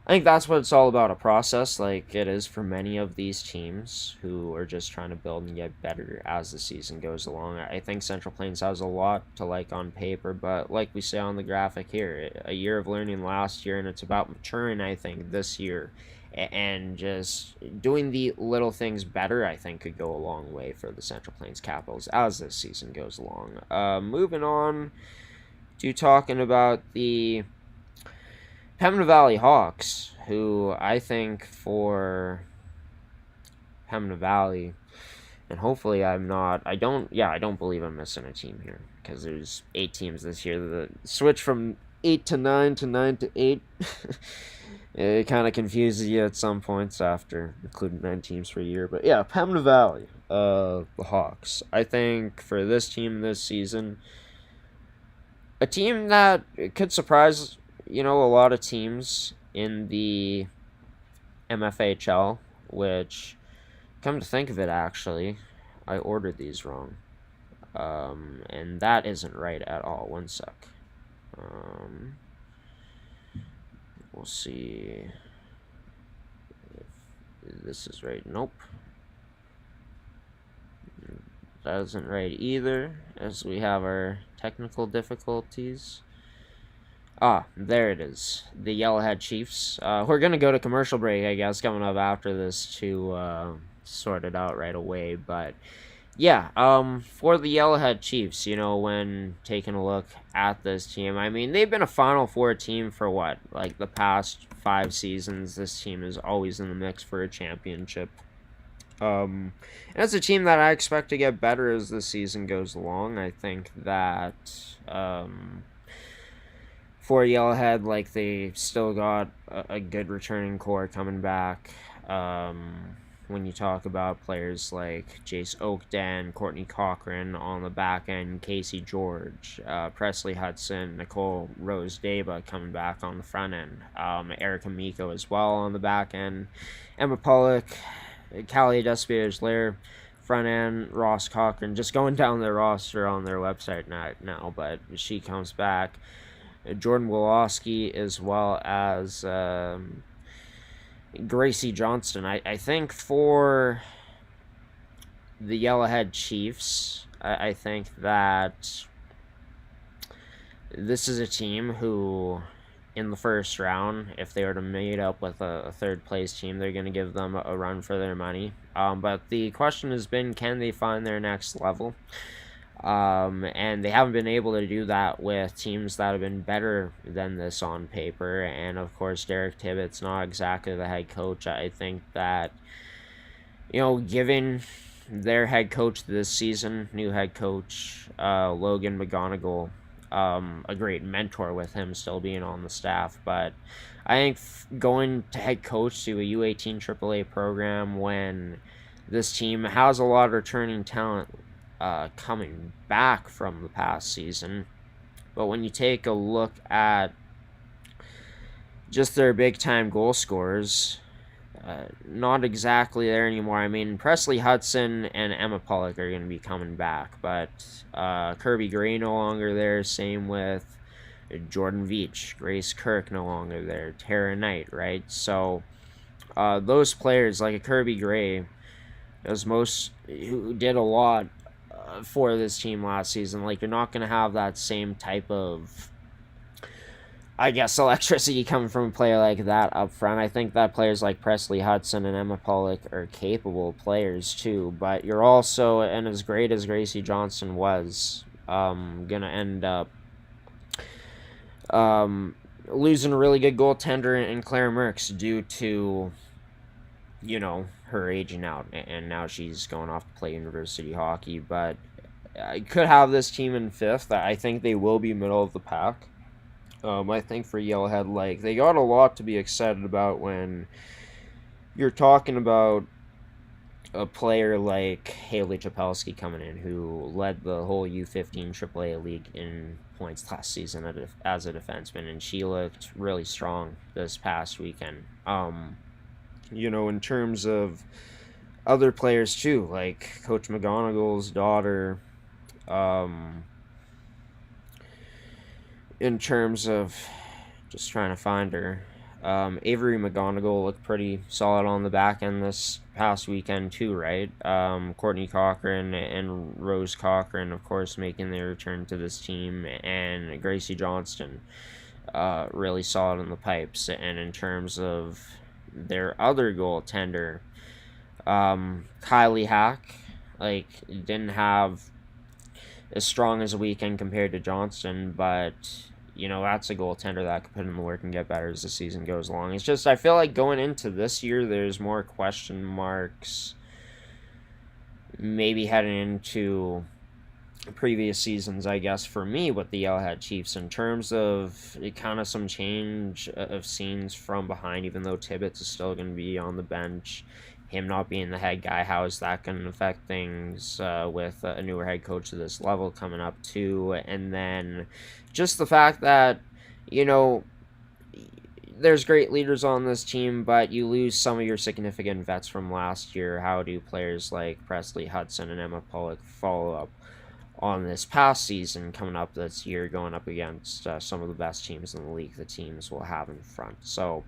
I think that's what it's all about, a process, like it is for many of these teams who are just trying to build and get better as the season goes along. I think Central Plains has a lot to like on paper, but like we say on the graphic here, a year of learning last year, and it's about maturing, I think, this year. And just doing the little things better, I think, could go a long way for the Central Plains Capitals as this season goes along. Moving on to talking about the Pembina Valley Hawks, who I think for Pembina Valley, and hopefully I don't believe I'm missing a team here, because there's 8 teams this year. The switch from 8 to 9 to 9 to 8, it kind of confuses you at some points after including 9 teams for a year. But yeah, Pembina Valley, the Hawks. I think for this team this season, a team that could surprise a lot of teams in the MFHL, which, come to think of it, actually, I ordered these wrong. And that isn't right at all. One sec. We'll see if this is right. Nope. That isn't right either, as we have our technical difficulties. There it is. The Yellowhead Chiefs. We're going to go to commercial break, I guess, coming up after this to sort it out right away. But, yeah, for the Yellowhead Chiefs, when taking a look at this team, I mean, they've been a Final Four team for what? Like the past 5 seasons. This team is always in the mix for a championship. And it's a team that I expect to get better as the season goes along. I think that for Yellowhead, like, they still got a good returning core coming back. When you talk about players like Jace Oakden, Courtney Cochran on the back end, Casey George, Presley Hudson, Nicole Rose Deba coming back on the front end, Erica Miko as well on the back end, Emma Pollock, Callie Despiers-Lair, front end, Ross Cochran, just going down their roster on their website now, but she comes back. Jordan Wolosky, as well as Gracie Johnston. I think for the Yellowhead Chiefs, I think that this is a team who, in the first round, if they were to meet up with a third-place team, they're going to give them a run for their money. But the question has been, can they find their next level? And they haven't been able to do that with teams that have been better than this on paper. And of course, Derek Tibbetts not exactly the head coach. I think that, given their head coach this season, new head coach, Logan McGonigal, a great mentor with him still being on the staff. But I think going to head coach to a U18 AAA program when this team has a lot of returning talent coming back from the past season. But when you take a look at just their big-time goal scorers, not exactly there anymore. I mean, Presley Hudson and Emma Pollock are going to be coming back, but Kirby Gray no longer there. Same with Jordan Veach, Grace Kirk no longer there, Tara Knight, right? So those players, like a Kirby Gray, who did a lot for this team last season, like, you're not going to have that same type of, I guess, electricity coming from a player like that up front. I think that players like Presley Hudson and Emma Pollock are capable players too, but you're also, and as great as Gracie Johnson was, going to end up losing a really good goaltender in Claire Merckx due to, her aging out, and now she's going off to play university hockey. But I could have this team in 5th. I think they will be middle of the pack. I think for Yellowhead, like, they got a lot to be excited about when you're talking about a player like Haley Chapelski coming in, who led the whole U15 AAA league in points last season as a defenseman, and she looked really strong this past weekend. In terms of other players too, like Coach McGonigal's daughter, in terms of, just trying to find her, Avery McGonigal looked pretty solid on the back end this past weekend too, right? Courtney Cochran and Rose Cochran, of course, making their return to this team, and Gracie Johnston, really solid in the pipes. And in terms of their other goaltender, Kylie Hack, like, didn't have as strong as a weekend compared to Johnston, but that's a goaltender that could put in the work and get better as the season goes along. It's just, I feel like going into this year, there's more question marks maybe heading into previous seasons, I guess, for me with the Yellowhead Chiefs in terms of kind of some change of scenes from behind, even though Tibbetts is still going to be on the bench. Him not being the head guy, how is that going to affect things with a newer head coach to this level coming up too? And then just the fact that, there's great leaders on this team, but you lose some of your significant vets from last year. How do players like Presley Hudson and Emma Pollock follow up on this past season coming up this year, going up against some of the best teams in the league the teams will have in front? So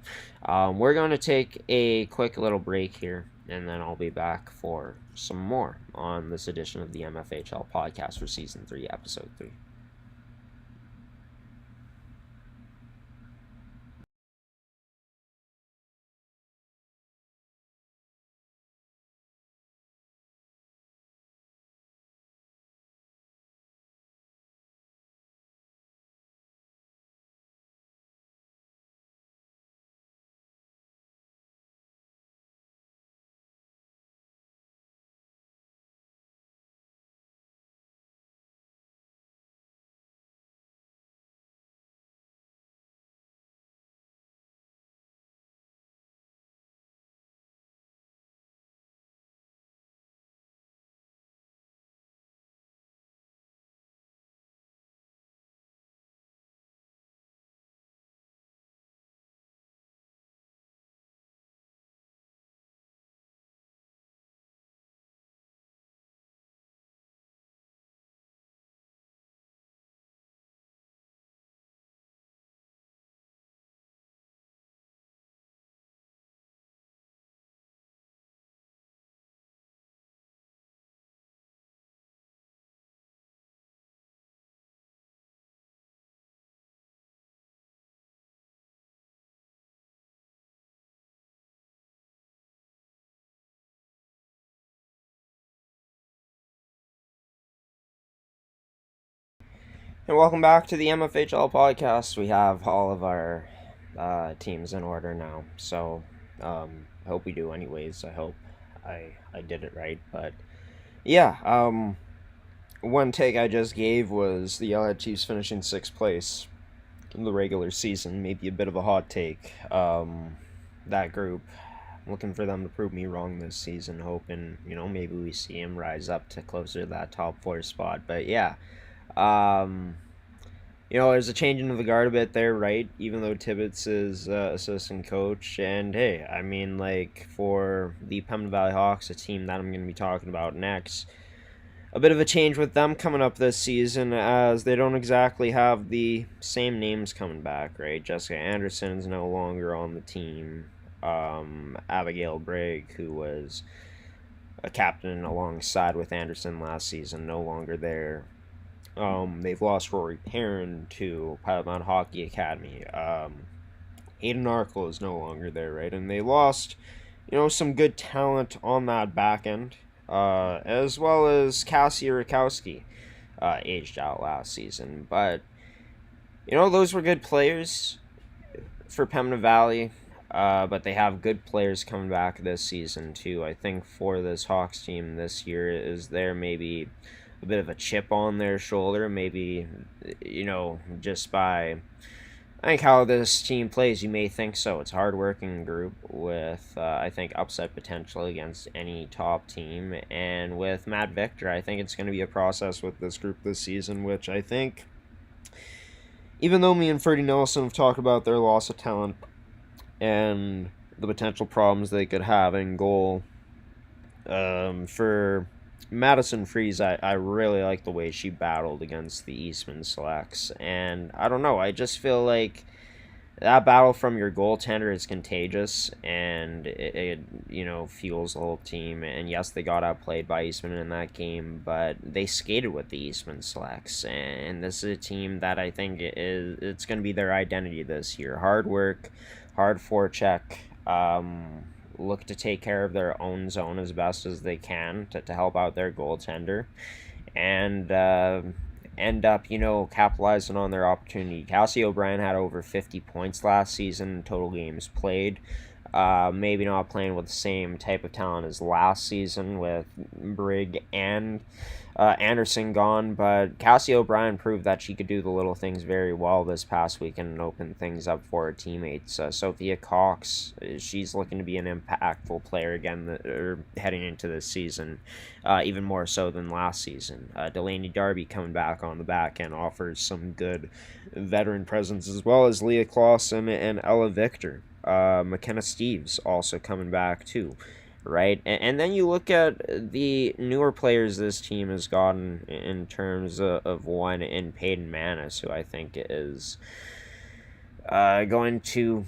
we're going to take a quick little break here, and then I'll be back for some more on this edition of the MFHL Podcast for Season 3, Episode 3. And welcome back to the MFHL Podcast. We have all of our teams in order now, so I hope we do anyways. I hope I did it right, but yeah, one take I just gave was the Yellowhead Chiefs finishing 6th place in the regular season. Maybe a bit of a hot take. That group, looking for them to prove me wrong this season, hoping, maybe we see them rise up to closer to that top 4 spot. But yeah, there's a changing of the guard a bit there, right? Even though Tibbetts is assistant coach. And hey, I mean, like, for the Pembina Valley Hawks, a team that I'm going to be talking about next, a bit of a change with them coming up this season, as they don't exactly have the same names coming back, right? Jessica Anderson is no longer on the team. Abigail Brigg, who was a captain alongside with Anderson last season, no longer there. They've lost Rory Perrin to Pilot Mountain Hockey Academy. Aiden Arkle is no longer there, right? And they lost, some good talent on that back end, as well as Cassie Rakowski, aged out last season. But, those were good players for Pembina Valley. But they have good players coming back this season too. I think for this Hawks team this year, is there maybe a bit of a chip on their shoulder, maybe, just by, I think, how this team plays, you may think so. It's a hard-working group with, I think, upset potential against any top team. And with Matt Victor, I think it's going to be a process with this group this season, which I think, even though me and Freddie Nelson have talked about their loss of talent and the potential problems they could have in goal, for Madison Freeze, I really like the way she battled against the Eastman Selects. And I don't know, I just feel like that battle from your goaltender is contagious, and it fuels the whole team. And yes, they got outplayed by Eastman in that game, but they skated with the Eastman Selects, and this is a team that I think it's going to be their identity this year. Hard work, hard forecheck, look to take care of their own zone as best as they can to help out their goaltender, and end up, capitalizing on their opportunity. Cassie O'Brien had over 50 points last season, total games played. Maybe not playing with the same type of talent as last season with Brigg and Anderson gone, but Cassie O'Brien proved that she could do the little things very well this past weekend and open things up for her teammates. Sophia Cox, she's looking to be an impactful player again heading into this season, even more so than last season. Delaney Darby coming back on the back end offers some good veteran presence, as well as Leah Clausen and Ella Victor. McKenna Steves also coming back too. Right, and then you look at the newer players this team has gotten in terms of one in Peyton Manis, who I think is going to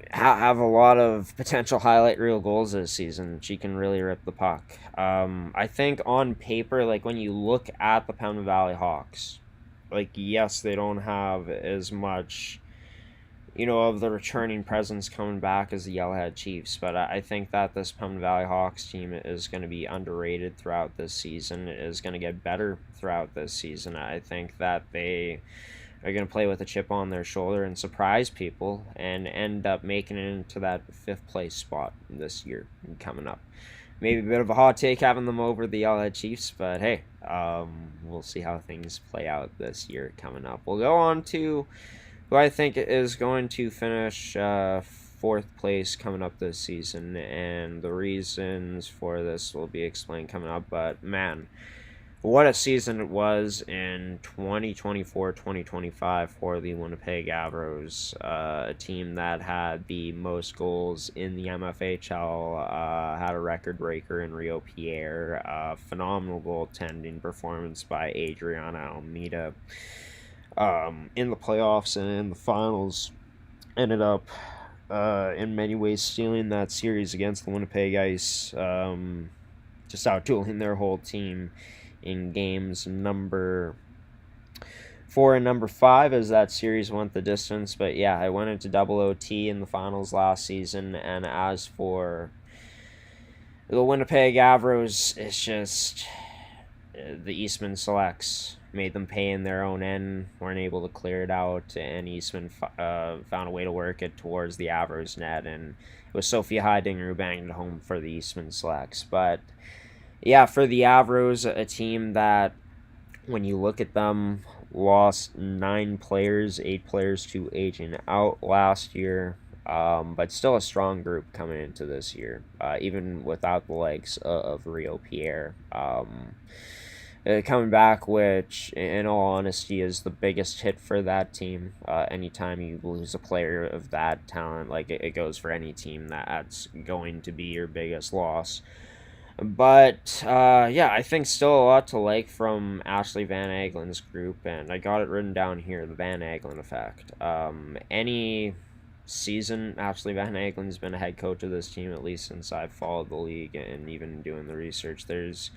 have a lot of potential highlight reel goals this season. She can really rip the puck. I think on paper, like when you look at the Pembina Valley Hawks, like yes, they don't have as much of the returning presence coming back as the Yellowhead Chiefs, but I think that this Pembina Valley Hawks team is going to be underrated throughout this season. It is going to get better throughout this season. I think that they are going to play with a chip on their shoulder and surprise people and end up making it into that 5th place spot this year coming up. Maybe a bit of a hot take having them over the Yellowhead Chiefs, but hey, we'll see how things play out this year coming up. We'll go on to who I think is going to finish 4th place coming up this season, and the reasons for this will be explained coming up, but man, what a season it was in 2024-2025 for the Winnipeg Avros, a team that had the most goals in the MFHL, had a record breaker in Rio Pierre, phenomenal goaltending performance by Adriana Almeida. In the playoffs and in the finals, ended up in many ways stealing that series against the Winnipeg Ice, just outdueling their whole team in games number 4 and number 5 as that series went the distance. But yeah, I went into double OT in the finals last season, and as for the Winnipeg Avros, it's just the Eastman Selects made them pay in their own end, weren't able to clear it out, and Eastman found a way to work it towards the Avros net, and it was Sophia Heidinger who banged it home for the Eastman Selects. But yeah, for the Avros, a team that, when you look at them, lost 9 players, 8 players to aging out last year, but still a strong group coming into this year, even without the likes of Rio Pierre. Coming back, which in all honesty is the biggest hit for that team. Anytime you lose a player of that talent, like it goes for any team, that's going to be your biggest loss. But yeah, I think still a lot to like from Ashley Van Aglen's group, and I got it written down here, the Van Aglen effect. Any season Ashley Van Aglen's been a head coach of this team, at least since I've followed the league and even doing the research, there's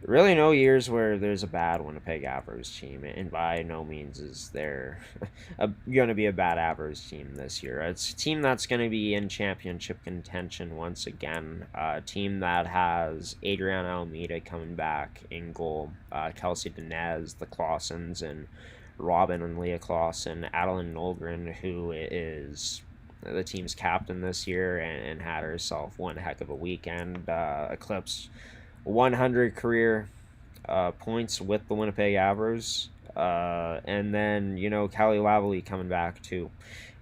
really no years where there's a bad Winnipeg Avros team, and by no means is there going to be a bad Avros team this year. It's a team that's going to be in championship contention once again, a team that has Adriana Almeida coming back in goal, Kelsey Dinez, the Clausens, and Robin and Leah Clausen, Adeline Nolgren, who is the team's captain this year and had herself one heck of a weekend, eclipsed 100 career points with the Winnipeg Avros, and then Callie Lavalley coming back too,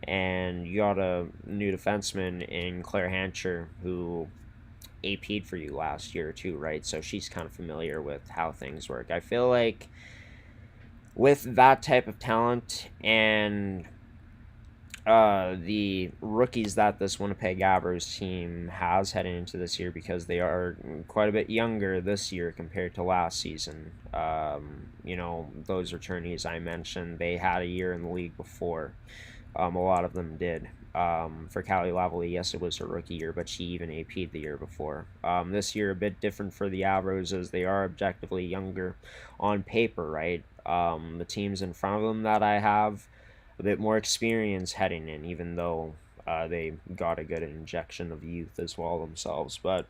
and you got a new defenseman in Claire Hancher who AP'd for you last year too, right? So she's kind of familiar with how things work. I feel like with that type of talent and the rookies that this Winnipeg Avros team has heading into this year, because they are quite a bit younger this year compared to last season. Those returnees I mentioned, they had a year in the league before. A lot of them did. For Callie Lavalley, yes, it was her rookie year, but she even AP'd the year before. This year, a bit different for the Avros as they are objectively younger on paper, right? The teams in front of them that I have a bit more experience heading in, even though they got a good injection of youth as well themselves. But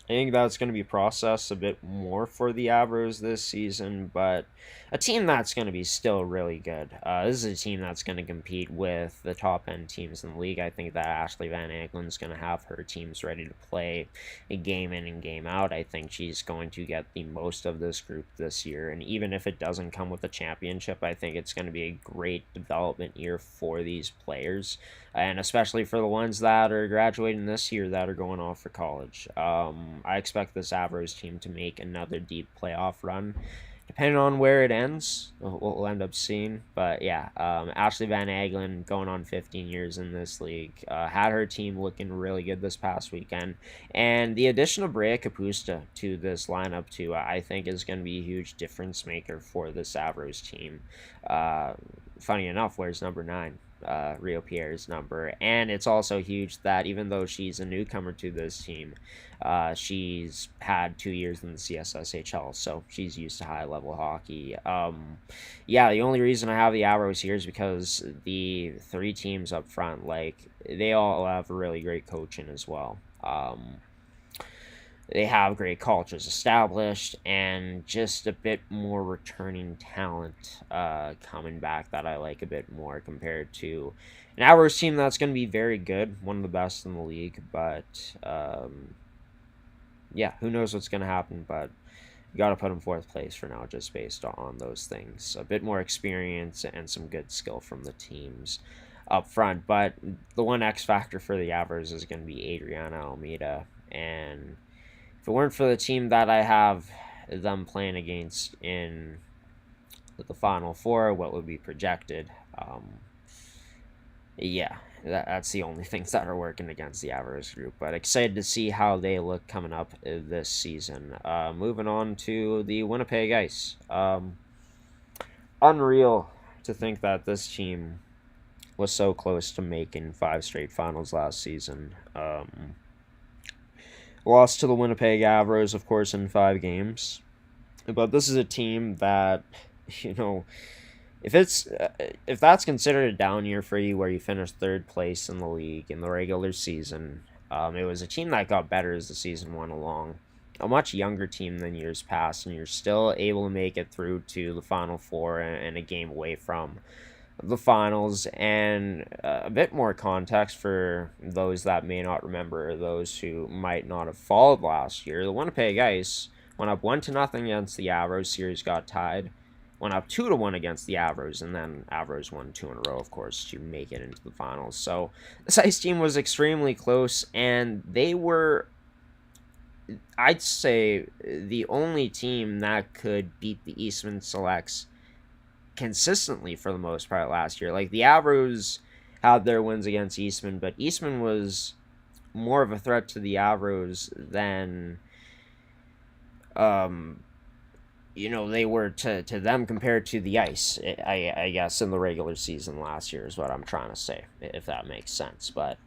I think that's going to be processed a bit more for the Avros this season, but a team that's going to be still really good. This is a team that's going to compete with the top end teams in the league. I think that Ashley Van Aglen's going to have her teams ready to play a game in and game out. I think she's going to get the most of this group this year, and even if it doesn't come with a championship, I think it's going to be a great development year for these players, and especially for the ones that are graduating this year that are going off for college. I expect this Avros team to make another deep playoff run. Depending on where it ends, we'll end up seeing. But yeah, Ashley Van Aglen going on 15 years in this league, had her team looking really good this past weekend. And the addition of Brea Kapusta to this lineup, too, I think is going to be a huge difference maker for this Avros team. Funny enough, where's number 9? Rio Pierre's number. And it's also huge that even though she's a newcomer to this team, she's had 2 years in the CSSHL, so she's used to high level hockey. Yeah, the only reason I have the Avros here is because the 3 teams up front, like, they all have really great coaching as well. They have great cultures established and just a bit more returning talent coming back that I like a bit more compared to an Avros team that's going to be very good, one of the best in the league. But yeah, who knows what's going to happen, but you got to put them 4th place for now just based on those things. A bit more experience and some good skill from the teams up front. But the one X factor for the Avros is going to be Adriana Almeida, and if it weren't for the team that I have them playing against in the Final Four, what would be projected, yeah, that's the only things that are working against the Avros group. But excited to see how they look coming up this season. Moving on to the Winnipeg Ice. Unreal to think that this team was so close to making 5 straight finals last season. Lost to the Winnipeg Avros, of course, in 5 games. But this is a team that, you know, if that's considered a down year for you where you finished 3rd place in the league in the regular season, it was a team that got better as the season went along. A much younger team than years past, and you're still able to make it through to the Final Four and a game away from the finals. And a bit more context for those that may not remember, those who might not have followed last year. The Winnipeg Ice went up 1-0 against the Avros. Series got tied. Went up 2-1 against the Avros, and then Avros won 2 in a row, of course, to make it into the finals. So this Ice team was extremely close, and they were, I'd say, the only team that could beat the Eastman Selects consistently for the most part last year. Like, the Avros had their wins against Eastman, but Eastman was more of a threat to the Avros than they were to them compared to the Ice, I guess, in the regular season last year is what I'm trying to say, if that makes sense. But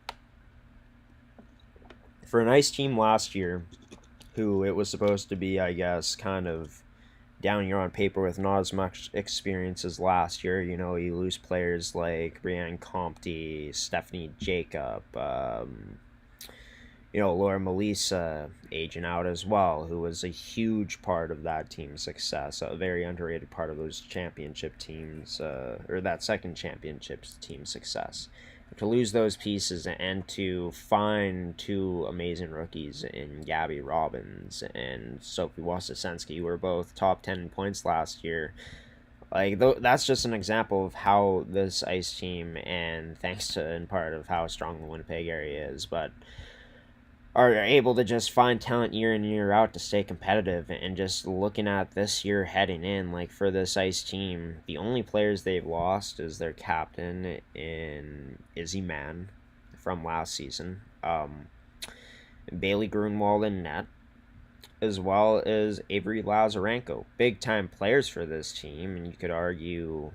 for an Ice team last year, who it was supposed to be, I guess, kind of down year on paper with not as much experience as last year, you lose players like Brianne Compte, Stephanie Jacob, Laura Melissa aging out as well, who was a huge part of that team's success, a very underrated part of those championship teams, or that second championship team's success. To lose those pieces and to find 2 amazing rookies in Gabby Robbins and Sophie Wasisensky, who were both top 10 in points last year. Like, that's just an example of how this Ice team, and thanks to, in part, of how strong the Winnipeg area is, but are able to just find talent year in, year out to stay competitive. And just looking at this year heading in, like, for this Ice team, the only players they've lost is their captain in Izzy Mann from last season, Bailey Grunwald in net, as well as Avery Lazarenko. Big time players for this team, and you could argue,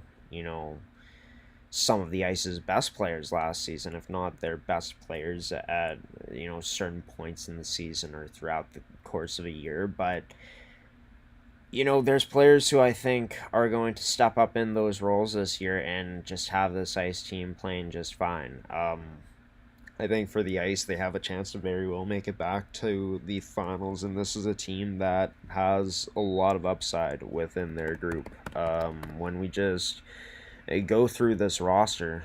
some of the Ice's best players last season, if not their best players at certain points in the season or throughout the course of a year. But there's players who I think are going to step up in those roles this year and just have this Ice team playing just fine. I think for the Ice, they have a chance to very well make it back to the finals, and this is a team that has a lot of upside within their group. When we just go through this roster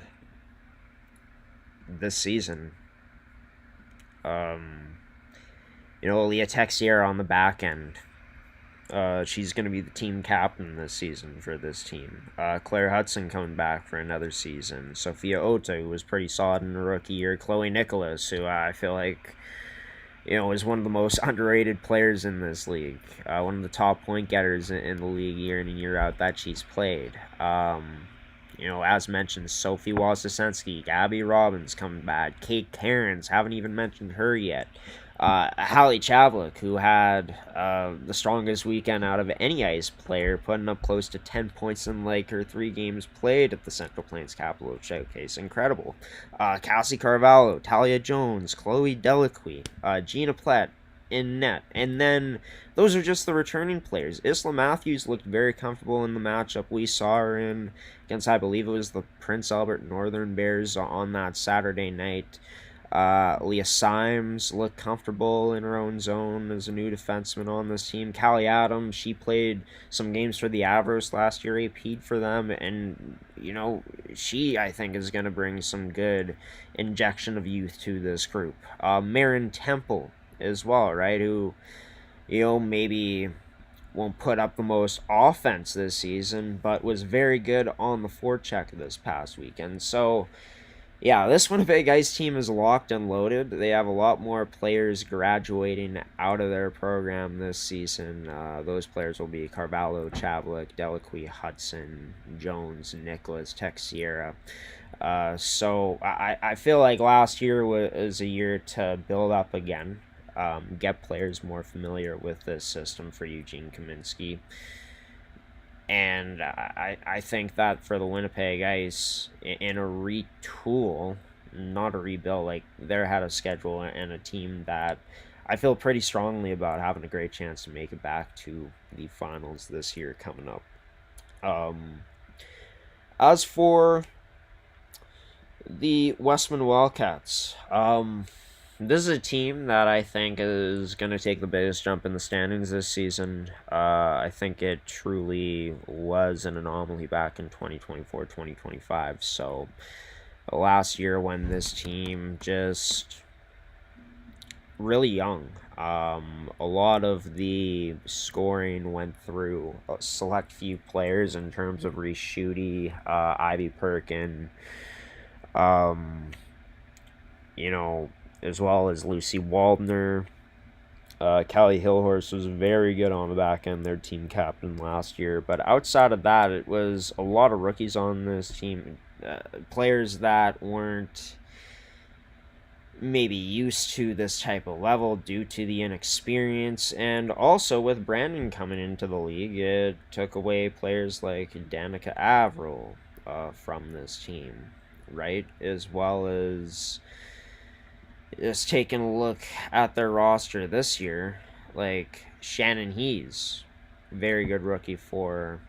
this season, Leah Texiera on the back end. She's going to be the team captain this season for this team. Claire Hudson coming back for another season. Sophia Ota, who was pretty solid in the rookie year. Chloe Nicholas, who I feel like, is one of the most underrated players in this league. One of the top point getters in the league year in and year out that she's played. As mentioned, Sophie Wasisensky, Gabby Robbins coming back. Kate Cairns, haven't even mentioned her yet. Hallie Chavlik, who had the strongest weekend out of any Ice player, putting up close to 10 points in her 3 games played at the Central Plains Capital Showcase. Incredible. Cassie Carvalho, Talia Jones, Chloe Delaquie, Gina Plett in net. And then those are just the returning players. Isla Matthews looked very comfortable in the matchup we saw her in against, I believe it was the Prince Albert Northern Bears on that Saturday night. Leah Symes looked comfortable in her own zone as a new defenseman on this team. Callie Adams, she played some games for the Avros last year, AP'd for them, and, she, I think, is going to bring some good injection of youth to this group. Marin Temple as well, right, who, maybe won't put up the most offense this season, but was very good on the forecheck this past weekend. So, yeah, this Winnipeg Ice team is locked and loaded. They have a lot more players graduating out of their program this season. Those players will be Carvalho, Chavlik, Delaquie, Hudson, Jones, Nicholas, Texiera. So I feel like last year was a year to build up again, get players more familiar with this system for Eugene Kaminsky. And I think that for the Winnipeg Ice, in a retool, not a rebuild, they're ahead of schedule and a team that I feel pretty strongly about having a great chance to make it back to the finals this year coming up. As for the Westman Wildcats, this is a team that I think is going to take the biggest jump in the standings this season. I think it truly was an anomaly back in 2024-2025. So last year when this team just really young, a lot of the scoring went through a select few players in terms of Reese Schutte, Ivy Perkin, as well as Lucy Waldner. Callie Hillhorse was very good on the back end, their team captain last year. But outside of that, it was a lot of rookies on this team. Players that weren't maybe used to this type of level due to the inexperience. And also with Brandon coming into the league, it took away players like Danica Averill from this team, right? As well as just taking a look at their roster this year, Shannon Hees, very good rookie for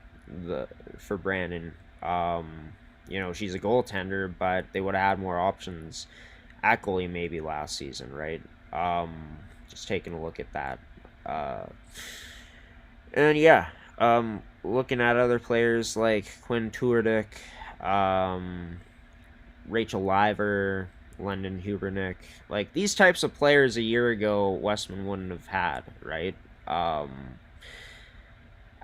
Brandon. She's a goaltender, but they would have had more options at goalie maybe last season, right? Just taking a look at that. And yeah, looking at other players like Quinn Tuerdick, Rachel Liver, London Hubernick, these types of players a year ago Westman wouldn't have had, right?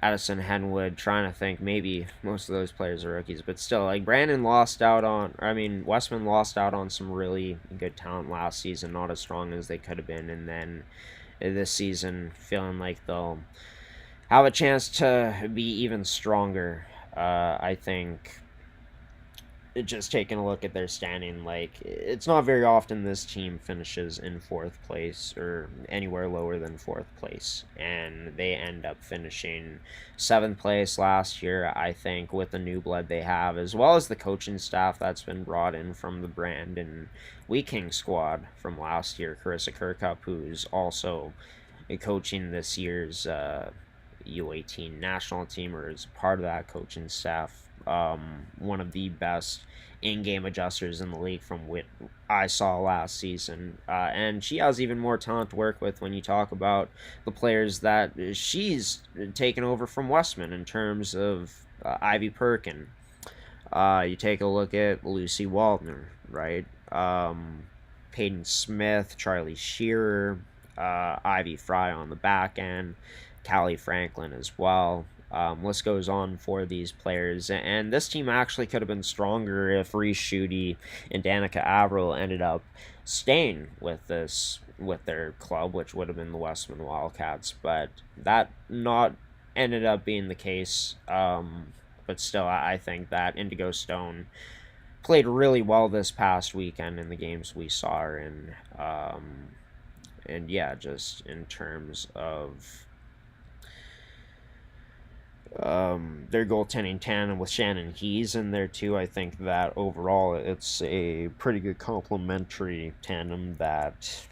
Addison Henwood, trying to think, maybe most of those players are rookies, but still, Westman lost out on some really good talent last season, not as strong as they could have been, and then this season feeling like they'll have a chance to be even stronger. I think just taking a look at their standing, like, it's not very often this team finishes in fourth place or anywhere lower than fourth place, and they end up finishing seventh place last year. I think with the new blood they have, as well as the coaching staff that's been brought in from the Brandon Wheat King squad from last year, Carissa Kirkup, who's also coaching this year's U18 national team, or is part of that coaching staff. One of the best in-game adjusters in the league from what I saw last season, and she has even more talent to work with when you talk about the players that she's taken over from Westman in terms of Ivy Perkin. You take a look at Lucy Waldner, right? Peyton Smith, Charlie Shearer, Ivy Fry on the back end, Callie Franklin as well. List goes on for these players, and this team actually could have been stronger if Reese Schutte and Danica Averill ended up staying with their club, which would have been the Westman Wildcats, but that not ended up being the case. But still, I think that Indigo Stone played really well this past weekend in the games we saw her in. And yeah, just in terms of their goaltending tandem with Shannon Hees in there too, I think that overall it's a pretty good complementary tandem that,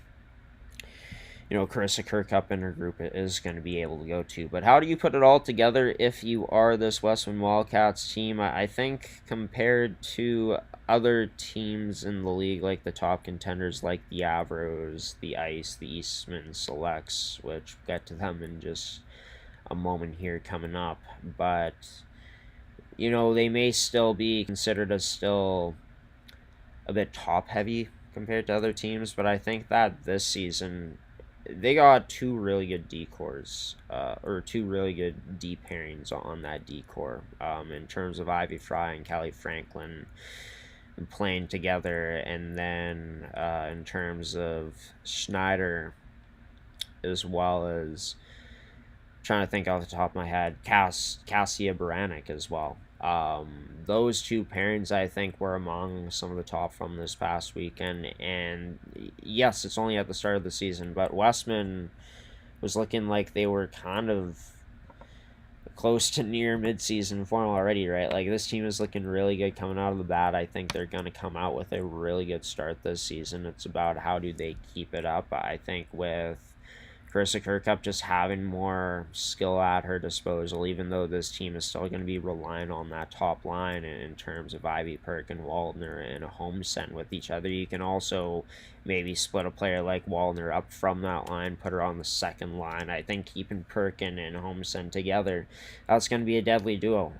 you know, Carissa Kirkup and her group is going to be able to go to. But how do you put it all together if you are this Westman Wildcats team? I think compared to other teams in the league, like the top contenders like the Avros, the Ice, the Eastman Selects, which we'll get to them in just a moment here coming up, but you know, they may still be considered as still a bit top heavy compared to other teams, but I think that this season they got two really good decors, or two really good D pairings on that decor, in terms of Ivy Fry and Callie Franklin playing together, and then in terms of Schneider, as well as, trying to think off the top of my head, Cassia Baranek as well. Those two pairings, I think, were among some of the top from this past weekend. And yes, it's only at the start of the season, but Westman was looking like they were kind of close to near mid-season form already, right? Like, this team is looking really good coming out of the bat. I think they're going to come out with a really good start this season. It's about how do they keep it up. I think with Carissa Kirkup just having more skill at her disposal, even though this team is still going to be relying on that top line in terms of Ivy, Perkin, Waldner, and a Homesen with each other. You can also maybe split a player like Waldner up from that line, put her on the second line. I think keeping Perkin and Homesen together, that's going to be a deadly duo.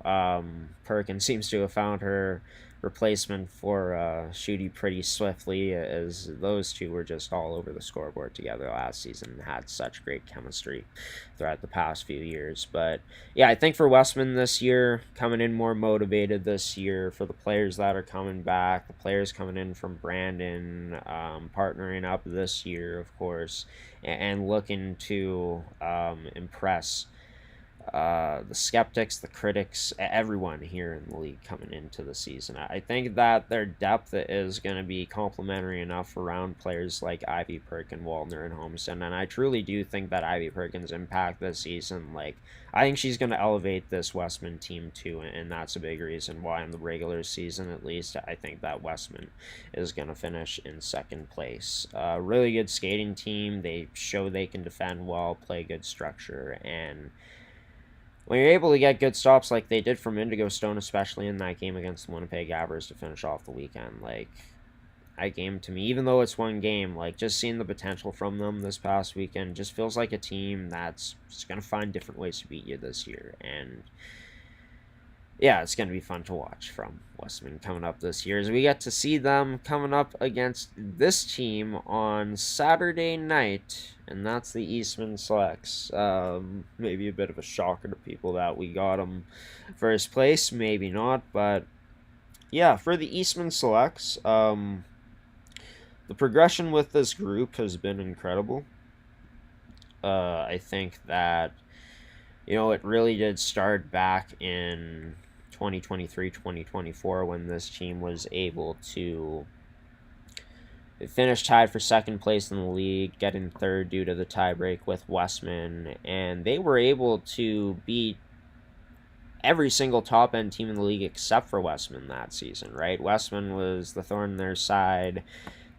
Perkin seems to have found her replacement for Schutte pretty swiftly, as those two were just all over the scoreboard together last season and had such great chemistry throughout the past few years. But yeah, I think for Westman this year, coming in more motivated this year, for the players that are coming back, the players coming in from Brandon, partnering up this year, of course, and looking to impress the skeptics, the critics, everyone here in the league coming into the season. I think that their depth is going to be complementary enough around players like Ivy, Perkin, Waldner, and Homesen, and I truly do think that Ivy Perkin's impact this season, like, I think she's going to elevate this Westman team too, and that's a big reason why in the regular season, at least, I think that Westman is going to finish in second place. Really good skating team. They show they can defend well, play good structure, and when you're able to get good stops like they did from Indigo Stone, especially in that game against the Winnipeg Avers to finish off the weekend, like, that game to me, even though it's one game, like, just seeing the potential from them this past weekend just feels like a team that's just going to find different ways to beat you this year. And yeah, it's going to be fun to watch from Westman coming up this year, as we get to see them coming up against this team on Saturday night, and that's the Eastman Selects. Maybe a bit of a shocker to people that we got them first place, maybe not, but yeah, for the Eastman Selects, the progression with this group has been incredible. I think that, you know, it really did start back in 2023-2024 when this team was able to finish tied for second place in the league, getting third due to the tiebreak with Westman, and they were able to beat every single top-end team in the league except for Westman that season, right? Westman was the thorn in their side,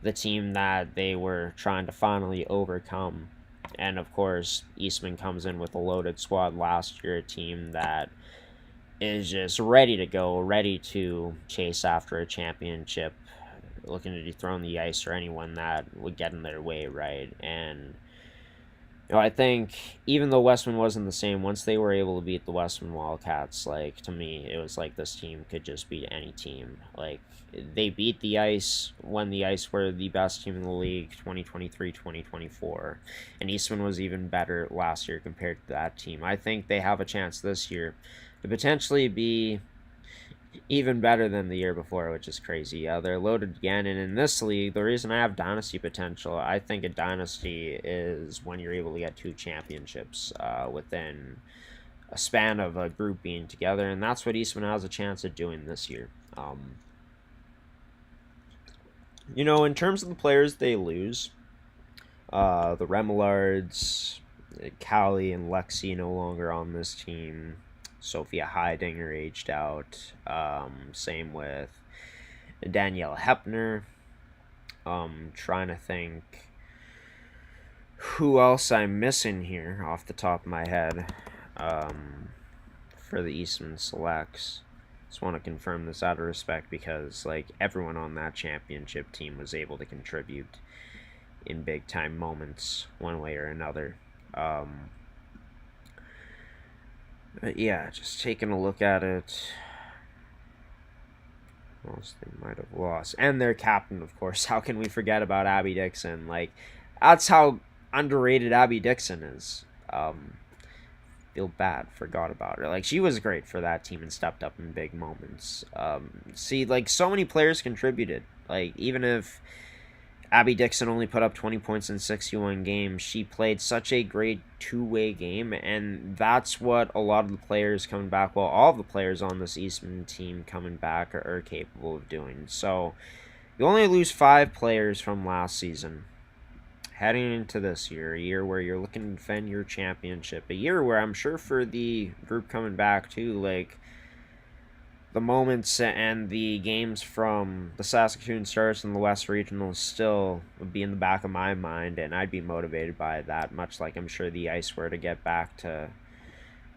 the team that they were trying to finally overcome. And, of course, Eastman comes in with a loaded squad last year, a team that is just ready to go, ready to chase after a championship, looking to dethrone the Ice or anyone that would get in their way, right? And I think even though Westman wasn't the same, once they were able to beat the Westman Wildcats, like, to me, it was like this team could just beat any team. Like, they beat the Ice when the Ice were the best team in the league, 2023-2024, and Eastman was even better last year compared to that team. I think they have a chance this year to potentially be even better than the year before, which is crazy. They're loaded again, and in this league, the reason I have dynasty potential, I think a dynasty is when you're able to get 2 championships within a span of a group being together, and that's what Eastman has a chance of doing this year. In terms of the players they lose, the Remelards, Callie and Lexi no longer on this team. Sophia Heidinger aged out. Same with Danielle Hepner. Trying to think who else I'm missing here off the top of my head for the Eastman Selects. Just want to confirm this out of respect because everyone on that championship team was able to contribute in big time moments one way or another. But yeah, just taking a look at it. What else they might have lost. And their captain, of course. How can we forget about Abby Dixon? That's how underrated Abby Dixon is. Feel bad, forgot about her. She was great for that team and stepped up in big moments. So many players contributed. Even if Abby Dixon only put up 20 points in 61 games, she played such a great two-way game, and that's what a lot of the players coming back, all of the players on this Eastman team coming back are capable of doing. So you only lose 5 players from last season. Heading into this year, a year where you're looking to defend your championship, a year where I'm sure for the group coming back too, the moments and the games from the Saskatoon Stars and the West Regionals still would be in the back of my mind, and I'd be motivated by that, much like I'm sure the Ice were to get back to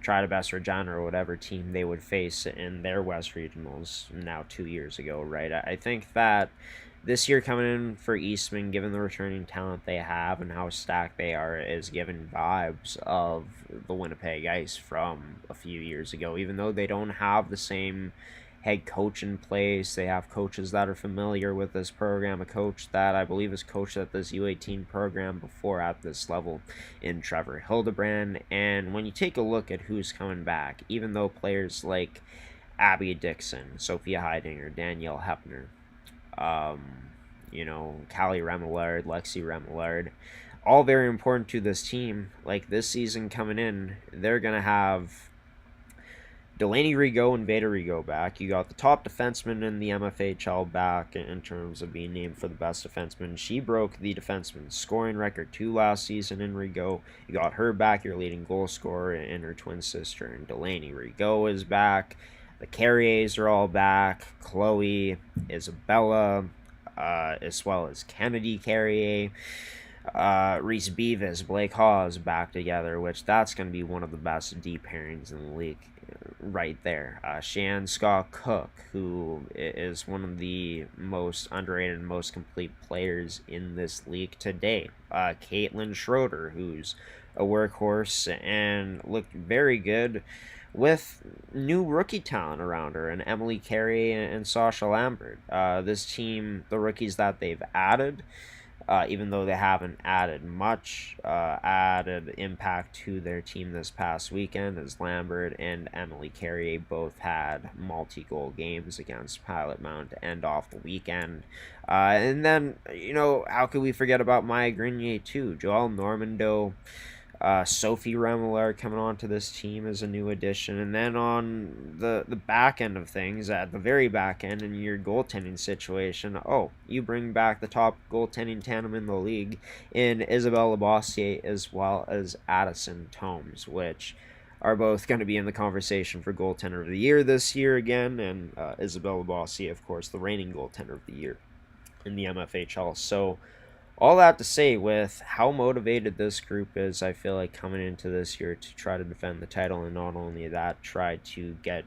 try to best Regina or whatever team they would face in their West Regionals now 2 years ago, right? I think that this year coming in for Eastman, given the returning talent they have and how stacked they are, is giving vibes of the Winnipeg Ice from a few years ago. Even though they don't have the same head coach in place, they have coaches that are familiar with this program, a coach that I believe has coached at this U18 program before at this level in Trevor Hildebrand. And when you take a look at who's coming back, even though players like Abby Dixon, Sophia Heidinger, Danielle Hepner, Callie Remillard, Lexi Remillard, all very important to this team. This season coming in, they're going to have Delaney Rigaud and Veda Rigaud back. You got the top defenseman in the MFHL back in terms of being named for the best defenseman. She broke the defenseman scoring record 2 last season in Rigaud. You got her back, your leading goal scorer, and her twin sister, and Delaney Rigaud is back. The Carriers are all back. Chloe, Isabella, as well as Kennedy Carrier. Reese Beavis, Blake Hawes back together, which that's going to be one of the best deep pairings in the league right there. Shan Scott Cook, who is one of the most underrated and most complete players in this league today. Caitlin Schroeder, who's a workhorse and looked very good with new rookie talent around her, and Emily Carey and Sasha Lambert. This team, the rookies that they've added, even though they haven't added much, added impact to their team this past weekend, as Lambert and Emily Carey both had multi-goal games against Pilot Mountain to end off the weekend. And then, how could we forget about Maya Grenier too? Joelle Normando, Sophie Remillard coming onto this team as a new addition. And then on the back end of things, at the very back end in your goaltending situation, you bring back the top goaltending tandem in the league in Isabelle Labossiere as well as Addison Tomes, which are both going to be in the conversation for goaltender of the year this year again. And Isabelle Labossiere, of course, the reigning goaltender of the year in the MFHL. So all that to say, with how motivated this group is, I feel like coming into this year to try to defend the title, and not only that, try to get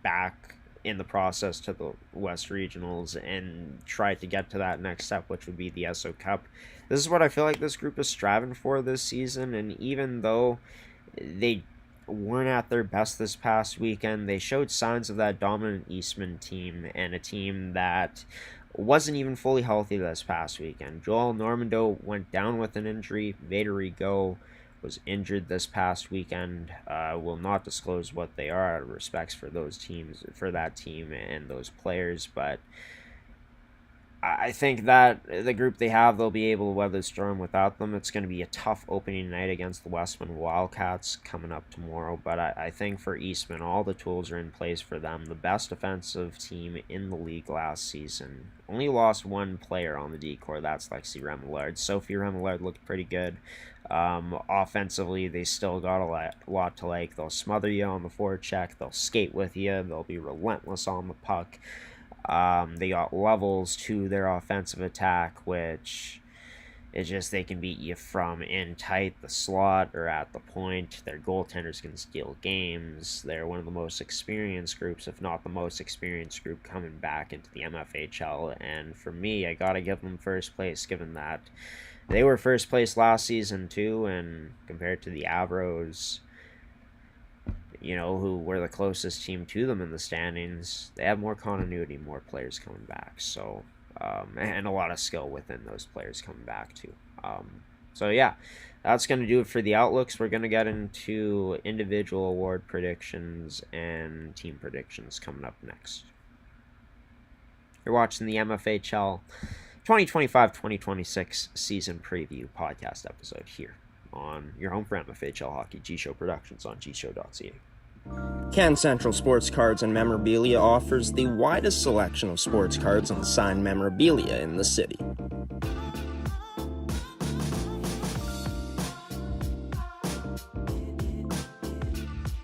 back in the process to the West Regionals and try to get to that next step, which would be the SO Cup. This is what I feel like this group is striving for this season, and even though they weren't at their best this past weekend, they showed signs of that dominant Eastman team, and a team that wasn't even fully healthy this past weekend. Joel Normando went down with an injury. Vader Rigaud was injured this past weekend. Will not disclose what they are out of respects for those teams, for that team and those players, but I think that the group they have, they'll be able to weather the storm without them. It's going to be a tough opening night against the Westman Wildcats coming up tomorrow, but I think for Eastman, all the tools are in place for them. The best defensive team in the league last season. Only lost one player on the D-core, that's Lexi Remillard. Sophie Remillard looked pretty good. Offensively, they still got a lot to like. They'll smother you on the forecheck. They'll skate with you. They'll be relentless on the puck. They got levels to their offensive attack, which is just they can beat you from in tight, the slot, or at the point. Their goaltenders can steal games. They're one of the most experienced groups, if not the most experienced group, coming back into the MFHL. And for me, I gotta give them first place, given that they were first place last season too, and compared to the Avros, who were the closest team to them in the standings, they have more continuity, more players coming back. So, and a lot of skill within those players coming back too. So yeah, that's going to do it for the outlooks. We're going to get into individual award predictions and team predictions coming up next. You're watching the MFHL 2025-2026 season preview podcast episode here on your home for MFHL Hockey, G-Show Productions on gshow.ca. Can Central Sports Cards and Memorabilia offers the widest selection of sports cards and signed memorabilia in the city.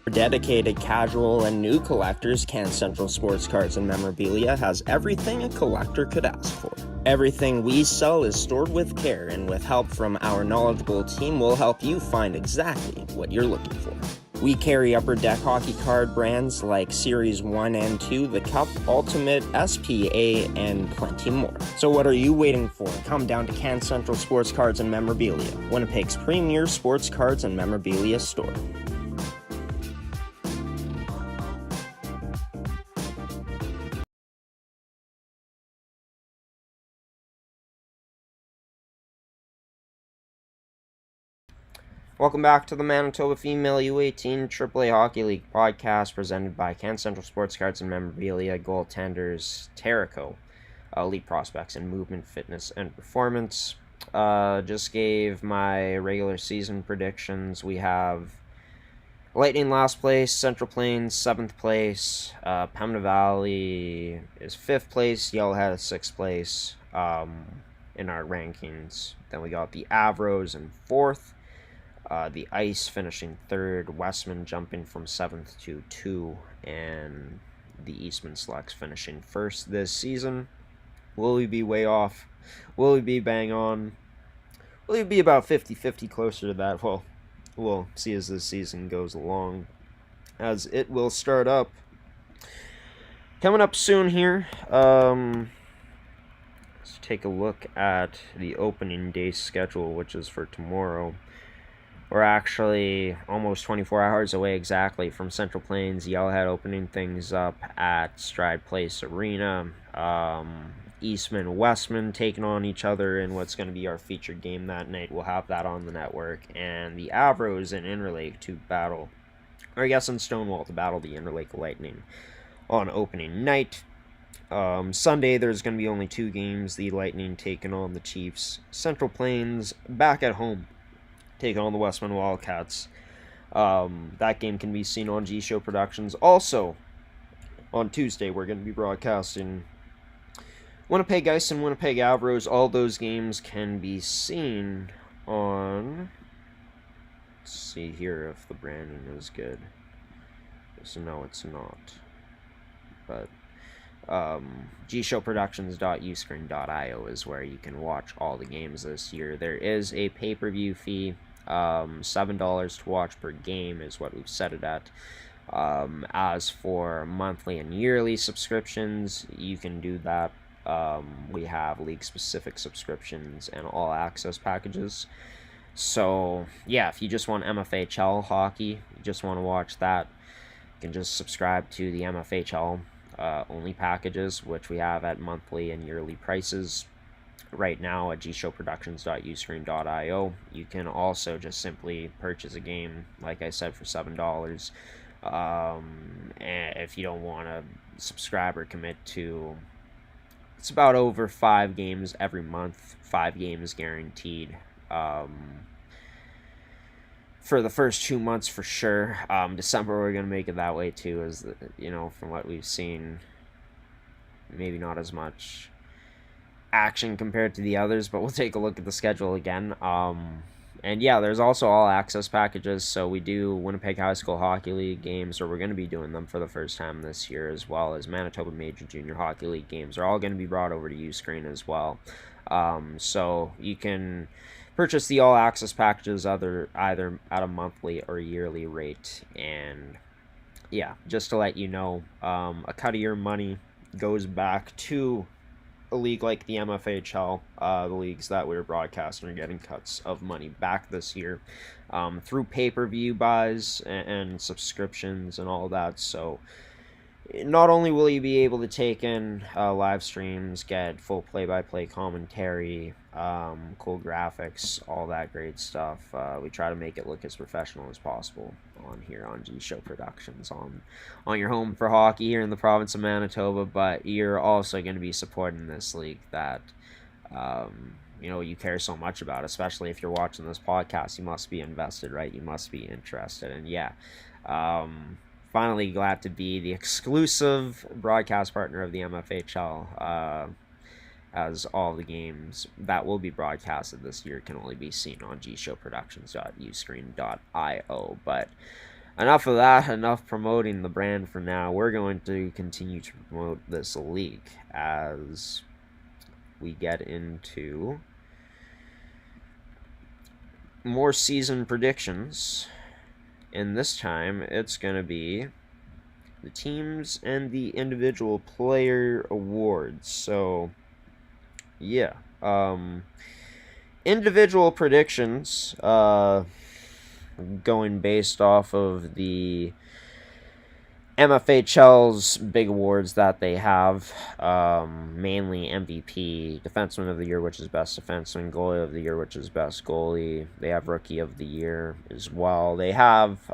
For dedicated casual and new collectors, Can Central Sports Cards and Memorabilia has everything a collector could ask for. Everything we sell is stored with care, and with help from our knowledgeable team, we'll help you find exactly what you're looking for. We carry Upper Deck hockey card brands like Series 1 and 2, The Cup, Ultimate, SPA, and plenty more. So what are you waiting for? Come down to Can Central Sports Cards and Memorabilia, Winnipeg's premier sports cards and memorabilia store. Welcome back to the Manitoba Female U18 AAA Hockey League podcast presented by Can Central Sports Cards and Memorabilia, goaltenders, Terrico, elite prospects in movement, fitness, and performance. Just gave my regular season predictions. We have Lightning last place, Central Plains 7th place, Pembina Valley is 5th place, Yellowhead is 6th place in our rankings. Then we got the Avros in 4th. The Ice finishing 3rd, Westman jumping from 7th to 2, and the Eastman Selects finishing 1st this season. Will we be way off? Will we be bang on? Will we be about 50-50 closer to that? Well, we'll see as this season goes along, as it will start up. Coming up soon here, let's take a look at the opening day schedule, which is for tomorrow. We're actually almost 24 hours away exactly from Central Plains, Yellowhead opening things up at Stride Place Arena. Eastman, Westman taking on each other in what's going to be our featured game that night. We'll have that on the network. And the Avros and Interlake to battle, or I guess in Stonewall to battle the Interlake Lightning on opening night. Sunday, there's going to be only 2 games. The Lightning taking on the Chiefs. Central Plains back at home, taking on the Westman Wildcats. That game can be seen on G-Show Productions. Also, on Tuesday, we're going to be broadcasting Winnipeg Ice and Winnipeg Avros. All those games can be seen on... Let's see here if the branding is good. So no, it's not. But gshowproductions.uscreen.io is where you can watch all the games this year. There is a pay-per-view fee. $7 to watch per game is what we've set it at. As for monthly and yearly subscriptions, you can do that. We have league-specific subscriptions and all-access packages. So, yeah, if you just want MFHL hockey, you just want to watch that, you can just subscribe to the MFHL only packages, which we have at monthly and yearly prices right now at gshowproductions.uscreen.io. You can also just simply purchase a game, like I said, for $7. And if you don't want to subscribe or commit to, it's about over 5 games every month, 5 games guaranteed. For the first 2 months for sure. December we're going to make it that way too, as from what we've seen, maybe not as much action compared to the others, but we'll take a look at the schedule again. And yeah, there's also all access packages, so we do Winnipeg High School Hockey League games, or we're going to be doing them for the first time this year, as well as Manitoba Major Junior Hockey League games are all going to be brought over to Uscreen as well. So you can purchase the all access packages either at a monthly or yearly rate. And yeah, just to let you know, a cut of your money goes back to a league like the MFHL. The leagues that we were broadcasting are getting cuts of money back this year through pay-per-view buys and subscriptions and all that. So not only will you be able to take in live streams, get full play-by-play commentary, cool graphics, all that great stuff. We try to make it look as professional as possible on here on G-Show Productions, on your home for hockey here in the province of Manitoba. But you're also going to be supporting this league that you care so much about. Especially if you're watching this podcast, you must be invested, right? You must be interested. And yeah, finally glad to be the exclusive broadcast partner of the MFHL, as all the games that will be broadcasted this year can only be seen on gshowproductions.uscreen.io. But enough of that, enough promoting the brand for now. We're going to continue to promote this league as we get into more season predictions. And this time, it's going to be the teams and the individual player awards. So, yeah. Individual predictions, going based off of the MFHL's big awards that they have, mainly MVP, Defenseman of the Year, which is Best Defenseman, Goalie of the Year, which is Best Goalie. They have Rookie of the Year as well. They have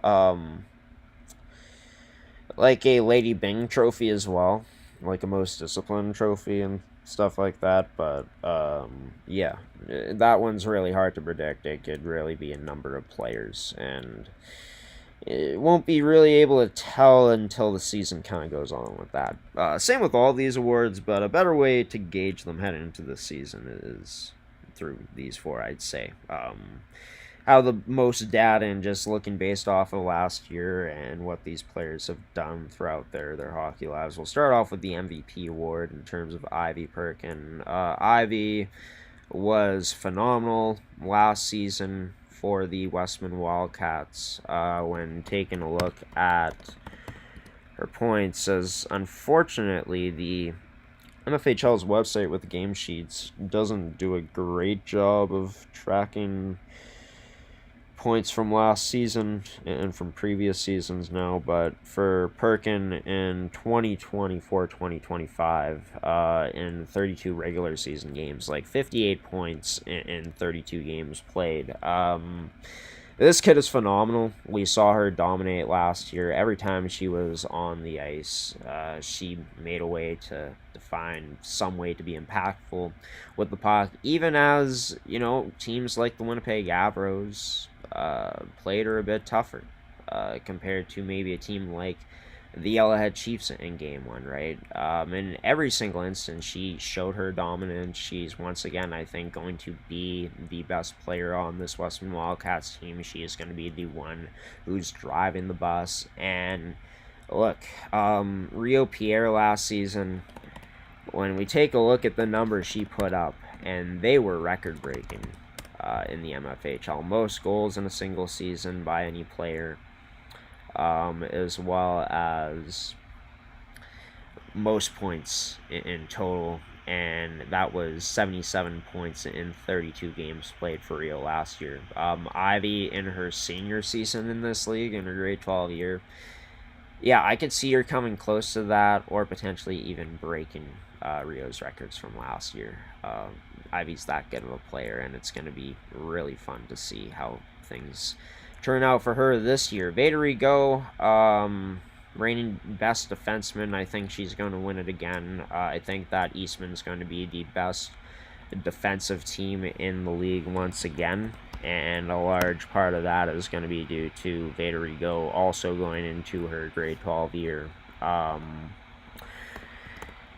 like a Lady Bing trophy as well, like a Most Disciplined trophy and stuff like that. But yeah, that one's really hard to predict. It could really be a number of players, and it won't be really able to tell until the season kind of goes on with that. Same with all these awards, but a better way to gauge them heading into the season is through these 4, I'd say. How the most data and just looking based off of last year and what these players have done throughout their hockey lives. We'll start off with the MVP award in terms of Ivy Perkin. Ivy was phenomenal last season for the Westman Wildcats when taking a look at her points, as unfortunately the MFHL's website with the game sheets doesn't do a great job of tracking points from last season and from previous seasons now. But for Perkin in 2024-2025, in 32 regular season games, like 58 points in 32 games played. This kid is phenomenal. We saw her dominate last year. Every time she was on the ice, she made a way to find some way to be impactful with the puck, even as, teams like the Winnipeg Avros played her a bit tougher compared to maybe a team like the Yellowhead Chiefs in game one, right? In every single instance, she showed her dominance. She's once again, I think, going to be the best player on this Western Wildcats team. She is going to be the one who's driving the bus. And look, Rio Pierre last season, when we take a look at the numbers she put up, and they were record-breaking in the MFHL. Most goals in a single season by any player, as well as most points in total, and that was 77 points in 32 games played for Rio last year. Ivy, in her senior season in this league, in her grade 12 year, yeah, I could see her coming close to that, or potentially even breaking Rio's records from last year. Ivy's that good of a player, and it's going to be really fun to see how things turn out for her this year. Vederigo, reigning best defenseman. I think she's going to win it again. I think that Eastman's going to be the best defensive team in the league once again, and a large part of that is going to be due to Vederigo also going into her grade 12 year.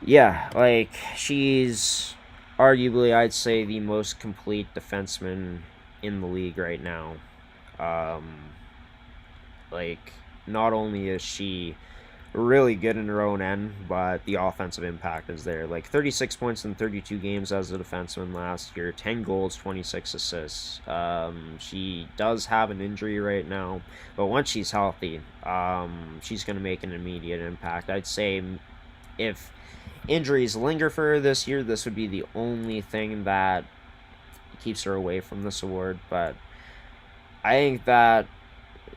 Yeah, like, she's arguably, I'd say, the most complete defenseman in the league right now. Like, not only is she really good in her own end, but the offensive impact is there. Like, 36 points in 32 games as a defenseman last year, 10 goals, 26 assists. She does have an injury right now, but once she's healthy, she's going to make an immediate impact. I'd say if injuries linger for her this year, this would be the only thing that keeps her away from this award, but I think that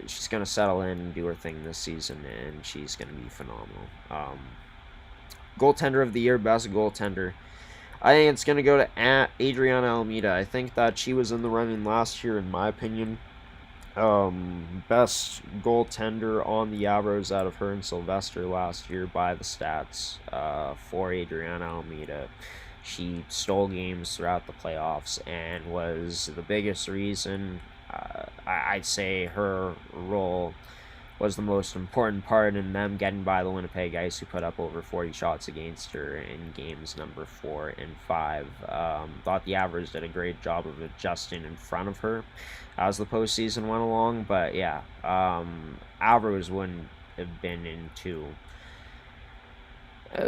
she's going to settle in and do her thing this season, and she's going to be phenomenal. Goaltender of the year, best goaltender, I think it's going to go to Adriana Almeida. I think that she was in the running last year, in my opinion. Best goaltender on the Avros out of her and Sylvester last year by the stats for Adriana Almeida. She stole games throughout the playoffs and was the biggest reason. I'd say her role was the most important part in them getting by the Winnipeg Ice, who put up over 40 shots against her in games number 4 and 5. Thought the Avros did a great job of adjusting in front of her as the postseason went along, but yeah, Avros wouldn't have been into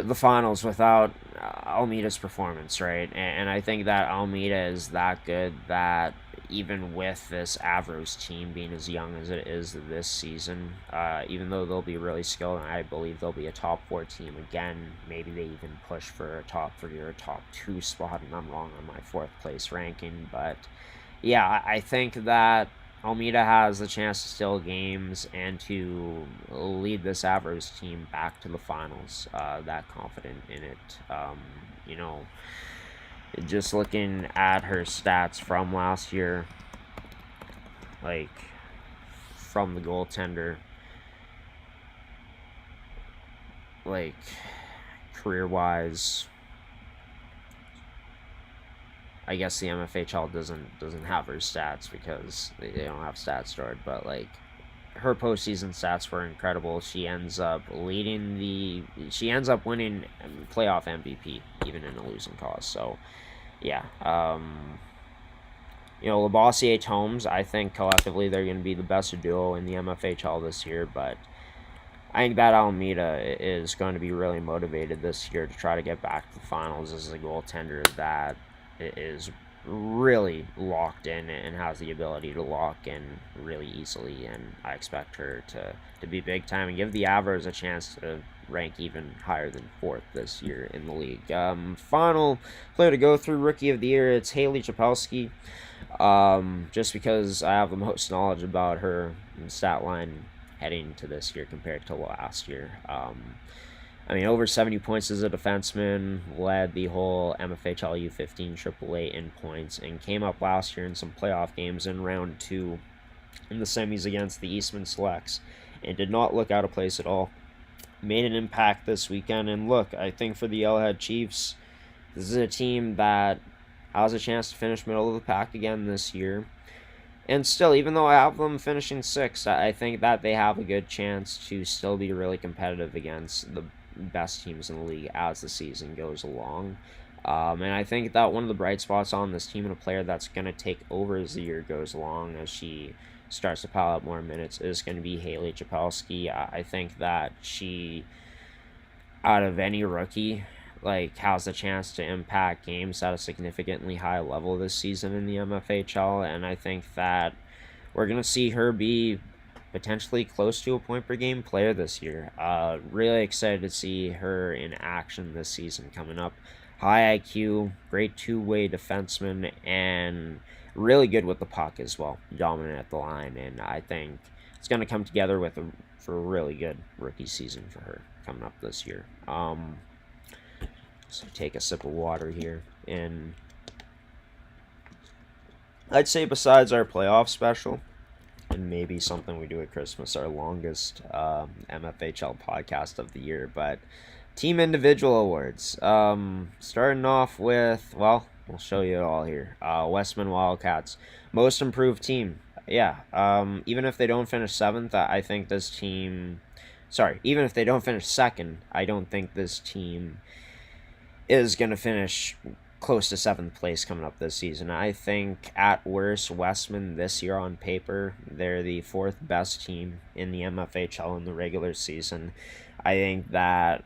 the finals without Almeida's performance, right? And I think that Almeida is that good that even with this Avros team being as young as it is this season, even though they'll be really skilled, and I believe they'll be a top 4 team again, maybe they even push for a top 3 or a top 2 spot, and I'm wrong on my 4th place ranking, but yeah, I think that Almeida has the chance to steal games and to lead this Avros team back to the finals. That confident in it. Just looking at her stats from last year, like, from the goaltender, like, career-wise, I guess the MFHL doesn't have her stats because they don't have stats stored, but like, her postseason stats were incredible. She ends up winning playoff MVP even in a losing cause. So yeah, Labossiere Tomes, I think collectively they're going to be the best duo in the MFHL this year, but I think that Almeida is going to be really motivated this year to try to get back to the finals as a goaltender that is really locked in and has the ability to lock in really easily, and I expect her to be big time and give the Avros a chance to rank even higher than 4th this year in the league. Final player to go through, Rookie of the Year, it's Haley Chapelski, just because I have the most knowledge about her stat line heading to this year compared to last year. Over 70 points as a defenseman, led the whole MFHL U15 AAA in points, and came up last year in some playoff games in round 2 in the semis against the Eastman Selects, and did not look out of place at all. Made an impact this weekend, and look, I think for the Yellowhead Chiefs, this is a team that has a chance to finish middle of the pack again this year, And still, even though I have them finishing 6th, I think that they have a good chance to still be really competitive against the best teams in the league as the season goes along. And I think that one of the bright spots on this team and a player that's going to take over as the year goes along, as she starts to pile up more minutes, is going to be Haley Chapelski. I think that she, out of any rookie, has the chance to impact games at a significantly high level this season in the MFHL, and I think that we're going to see her be potentially close to a point per game player this year. Really excited to see her in action this season coming up. High IQ, great two-way defenseman, and really good with the puck as well. Dominant at the line, and I think it's going to come together for a really good rookie season for her coming up this year. So take a sip of water here, and I'd say besides our playoff special, and maybe something we do at Christmas, our longest MFHL podcast of the year, but team individual awards. Starting off with, well, we'll show you it all here. Westman Wildcats, most improved team. Yeah, even if they don't finish 7th, I think this team... Sorry, even if they don't finish 2nd, I don't think this team is going to finish close to 7th place coming up this season. I think at worst, Westman this year on paper, they're the 4th best team in the MFHL in the regular season. I think that,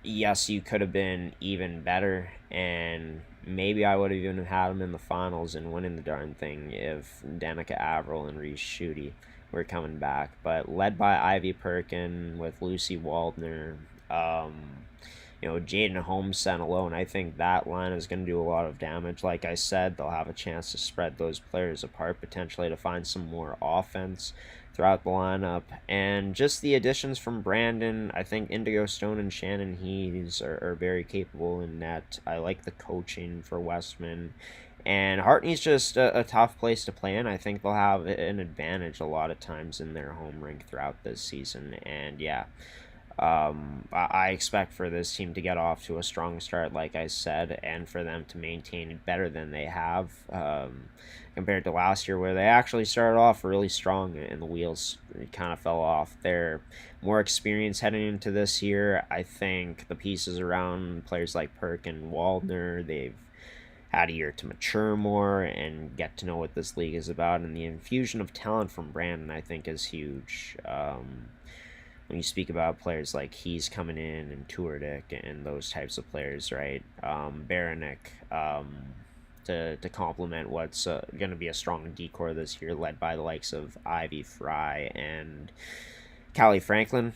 yes, you could have been even better, and maybe I would have even had them in the finals and winning the darn thing if Danica Averill and Reese Schutte were coming back. But led by Ivy Perkin with Lucy Waldner, Jaden Holmsen alone, I think that line is going to do a lot of damage. Like I said, they'll have a chance to spread those players apart, potentially to find some more offense throughout the lineup. And just the additions from Brandon, I think Indigo Stone and Shannon Hees are very capable in net. I like the coaching for Westman. And Hartney's just a tough place to play in. I think they'll have an advantage a lot of times in their home rink throughout this season. And yeah, I expect for this team to get off to a strong start, like I said, and for them to maintain it better than they have compared to last year, where they actually started off really strong and the wheels kind of fell off. They're more experienced heading into this year. I think the pieces around players like Perk and Waldner, they've had a year to mature more and get to know what this league is about, and the infusion of talent from Brandon, I think, is huge. When you speak about players like he's coming in and Tuerdick and those types of players, right? Baranek, to complement what's going to be a strong decor this year, led by the likes of Ivy Fry and Callie Franklin.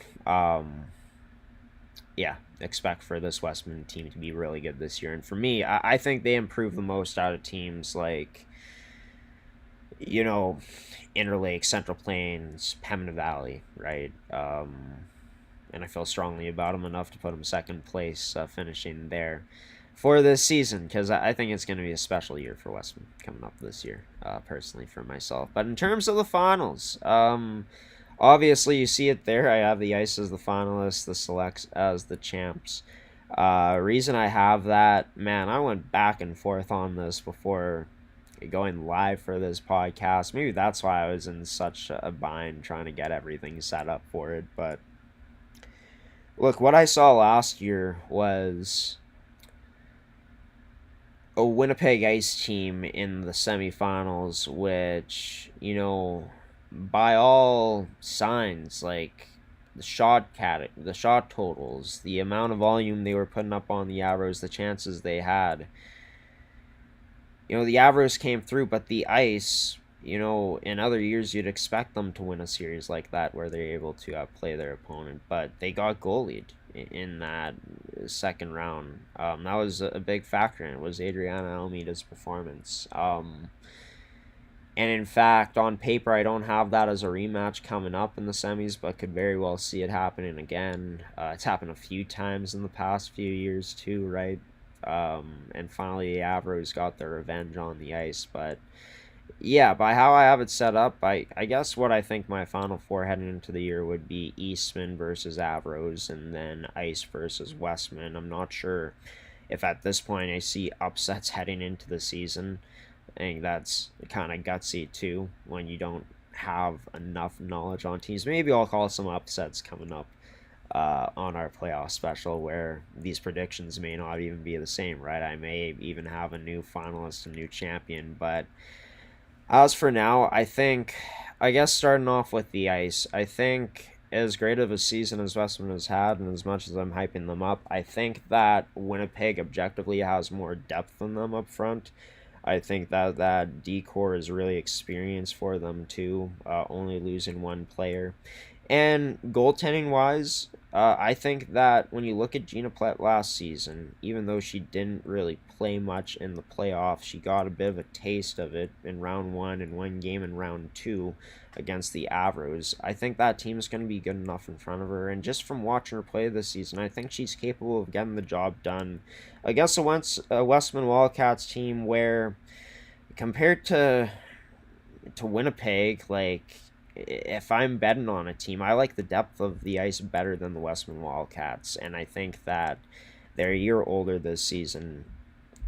Expect for this Westman team to be really good this year. And for me, I think they improve the most out of teams like, Interlake, Central Plains, Pembina Valley, right? And I feel strongly about them enough to put them 2nd place, finishing there for this season, because I think it's going to be a special year for Westman coming up this year, personally for myself. But in terms of the finals, obviously you see it there. I have the Ice as the finalists, the Selects as the champs. Reason I have that, man, I went back and forth on this before going live for this podcast. Maybe that's why I was in such a bind trying to get everything set up for it. But look, what I saw last year was a Winnipeg Ice team in the semifinals, which, by all signs, like the shot totals, the amount of volume they were putting up on the arrows, the chances they had, the Avros came through, but the Ice, in other years you'd expect them to win a series like that where they're able to outplay their opponent, but they got goalied in that second round. That was a big factor, and it was Adriana Almeida's performance. And in fact, on paper, I don't have that as a rematch coming up in the semis, but could very well see it happening again. It's happened a few times in the past few years too, right? And finally the Avros got their revenge on the Ice. But yeah, by how I have it set up, I guess what I think my Final Four heading into the year would be Eastman versus Avros, and then Ice versus Westman. I'm not sure if at this point I see upsets heading into the season. I think that's kind of gutsy too when you don't have enough knowledge on teams. Maybe I'll call some upsets coming up on our playoff special where these predictions may not even be the same, right? I may even have a new finalist, a new champion. But as for now, I guess starting off with the ice, I think as great of a season as Westman has had, and as much as I'm hyping them up, I think that Winnipeg objectively has more depth than them up front. I think that D-core is really experienced for them too, only losing one player. And goaltending wise, I think that when you look at Gina Plett last season, even though she didn't really play much in the playoffs, she got a bit of a taste of it in round one and one game in round two against the Avros. I think that team is going to be good enough in front of her. And just from watching her play this season, I think she's capable of getting the job done against a Westman Wildcats team where, compared to Winnipeg, like, if I'm betting on a team, I like the depth of the ice better than the Westman Wildcats, and I think that they're a year older this season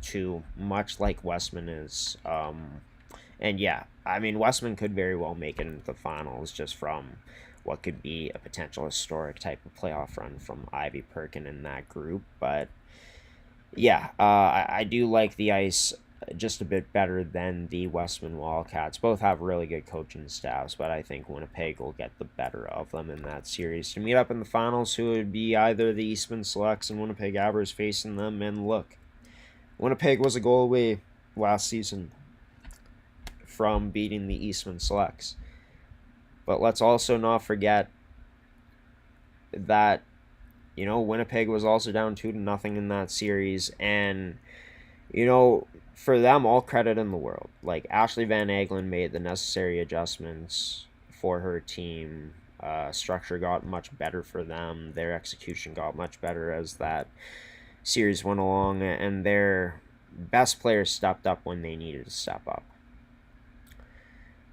too, much like Westman is. And yeah, I mean, Westman could very well make it into the finals just from what could be a potential historic type of playoff run from Ivy Perkin in that group. But yeah, I do like the ice just a bit better than the Westman Wildcats. Both have really good coaching staffs, but I think Winnipeg will get the better of them in that series. To meet up in the finals, who would be either the Eastman Selects and Winnipeg Avers facing them. And look, Winnipeg was a goal away last season from beating the Eastman Selects. But let's also not forget that, Winnipeg was also down 2-0 in that series. And, for them, all credit in the world. Like, Ashley Van Aglen made the necessary adjustments for her team. Structure got much better for them. Their execution got much better as that series went along. And their best players stepped up when they needed to step up.